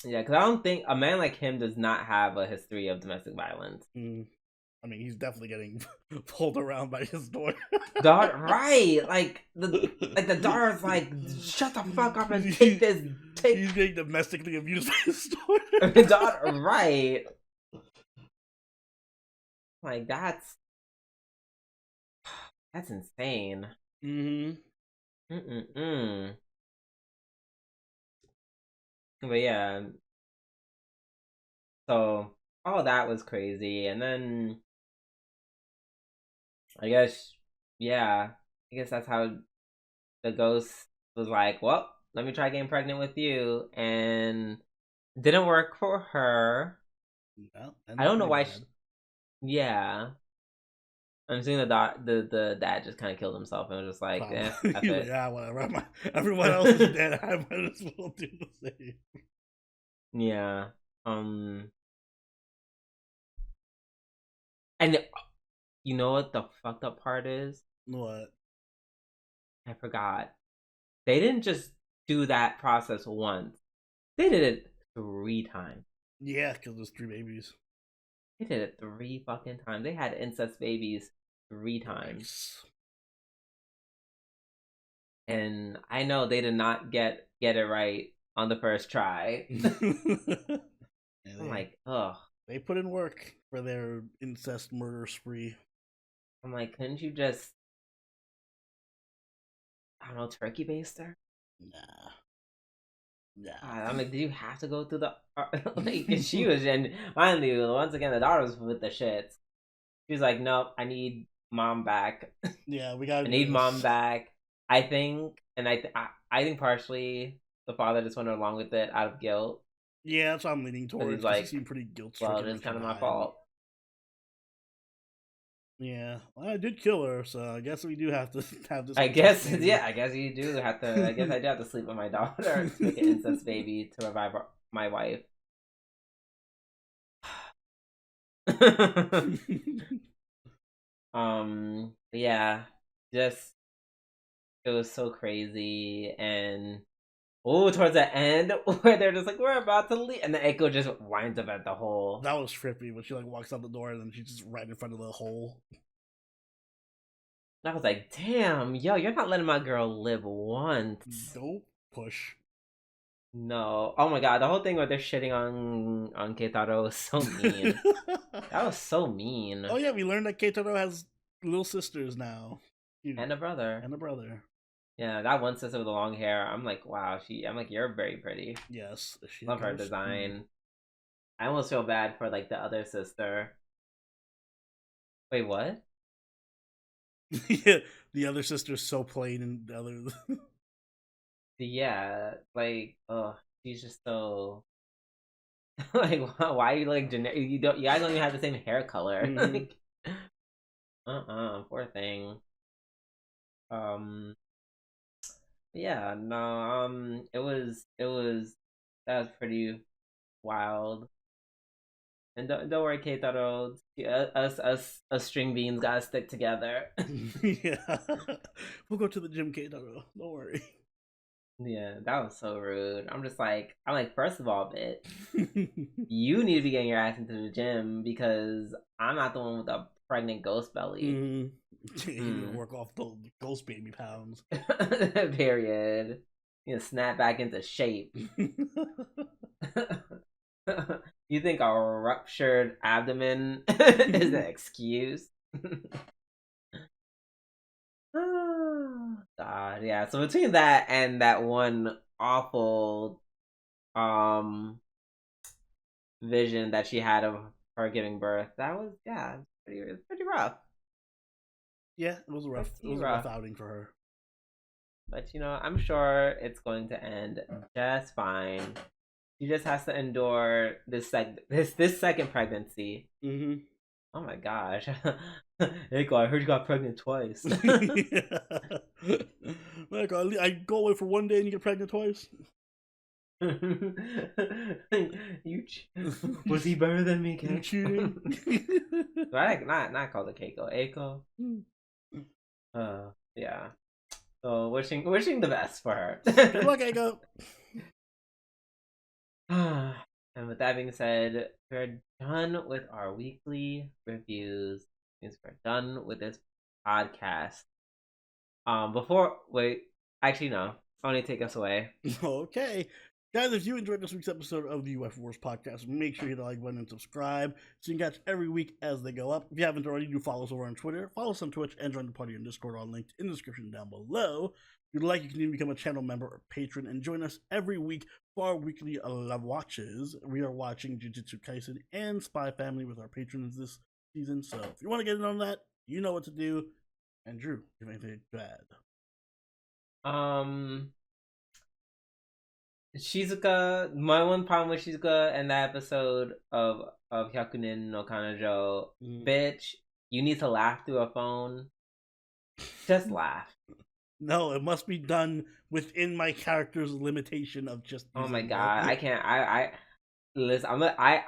Yeah, because I don't think a man like him does not have a history of domestic violence. I mean, he's definitely getting pulled around by his daughter. Daughter, right? Like the daughter's like, shut the fuck up and take this. He's getting domestically abused by his daughter. Daughter, right? Like that's insane. But yeah, so all that was crazy, and then I guess yeah, I guess that's how the ghost was like, well, let me try getting pregnant with you, and didn't work for her. No, I don't know why. Yeah, I'm seeing the dad just kind of killed himself and was just like, eh, F He's it. like, yeah, whatever. Everyone else is dead. I might as well do the same. Yeah. And you know what the fucked up part is? What? I forgot. They didn't just do that process once. They did it 3 times. Yeah, because there's 3 babies. They did it 3 fucking times. They had incest babies 3 times. Nice. And I know they did not get it right on the first try. I'm like, ugh. They put in work for their incest murder spree. I'm like, couldn't you just, I don't know, turkey baster? Nah. I'm like, did you have to go through the like? She was, and mind you, once again, the daughter was with the shits. She was like, nope, I need mom back. Yeah, we got. I need mom back. I think, and I think partially the father just went along with it out of guilt. Yeah, that's what I'm leaning towards. He's like, he seemed pretty guilt-stricken. well, it's kind of my fault. Yeah, well, I did kill her, so I guess we do have to have this. I guess, yeah, I guess you do have to. I guess I do have to sleep with my daughter to make an incest baby to revive my wife. Yeah, just it was so crazy, and towards the end where they're just like, we're about to leave, and the echo just winds up at the hole. That was trippy when she like walks out the door and then she's just right in front of the hole. I was like, damn, yo, you're not letting my girl live once. Don't push. No. Oh my god, the whole thing where they're shitting on Keitaro was so mean. That was so mean. Oh yeah, we learned that Keitaro has little sisters now. And a brother. Yeah, that one sister with the long hair, I'm like, wow, I'm like, you're very pretty. Yes. Love her design. I almost feel bad for like the other sister. Wait, what? Yeah, the other sister's so plain, and the other. Yeah, like, oh, she's just so like, why are you like generic? You guys don't even have the same hair color. Mhm. Like, poor thing. Um, yeah, no, it was that was pretty wild. And don't worry, Keitaro, us string beans gotta stick together. Yeah, we'll go to the gym, Kate. Don't worry. Yeah, that was so rude. I'm like, first of all, bitch, you need to be getting your ass into the gym because I'm not the one with a pregnant ghost belly. You need to Mm. work off the ghost baby pounds. Period. You know, snap back into shape. You think a ruptured abdomen is an excuse? God, yeah. So between that and that one awful vision that she had of her giving birth, that was it was pretty rough. Yeah, it was a rough. It Pretty was a rough rough. outing for her. But I'm sure it's going to end just fine. She just has to endure this second pregnancy. Mm-hmm. Oh my gosh. Eiko, I heard you got pregnant twice. Like, I go away for one day and you get pregnant twice. Was he better than me, You Keiko? cheating? Not call it Keiko. Eiko. Yeah. So wishing the best for her. Good luck, Eiko. And with that being said, we're done with our weekly reviews. Means we're done with this podcast. Actually no, only take us away. Okay. Guys, if you enjoyed this week's episode of the UF Wars podcast, make sure you hit the like button and subscribe so you can catch every week as they go up. If you haven't already, do follow us over on Twitter, follow us on Twitch, and join the party on Discord, all linked in the description down below. If you'd like, you can even become a channel member or patron and join us every week for our weekly love watches. We are watching Jujutsu Kaisen and Spy Family with our patrons this season, so if you want to get in on that, you know what to do. And Drew, you have anything to add? Shizuka, my one problem with Shizuka and that episode of Hyakunin no Kanojo, bitch, you need to laugh through a phone. Just laugh. No, it must be done within my character's limitation of just. Oh my god, I can't. I listen. I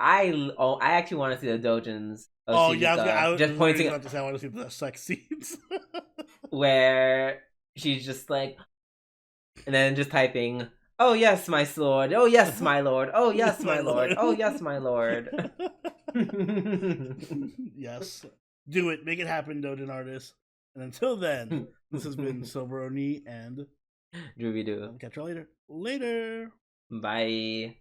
actually want to see the dojins of Oh Shizuka, yeah, I was just pointing about to say I want to see the sex scenes where she's just like, and then just typing, "Oh yes, my lord. Oh yes, my lord. Oh yes, my lord. Oh yes, my lord." Yes, do it. Make it happen, Dojin artists. And until then, this has been Silveroni and Drooby Doo. I'll catch you later. Later. Bye.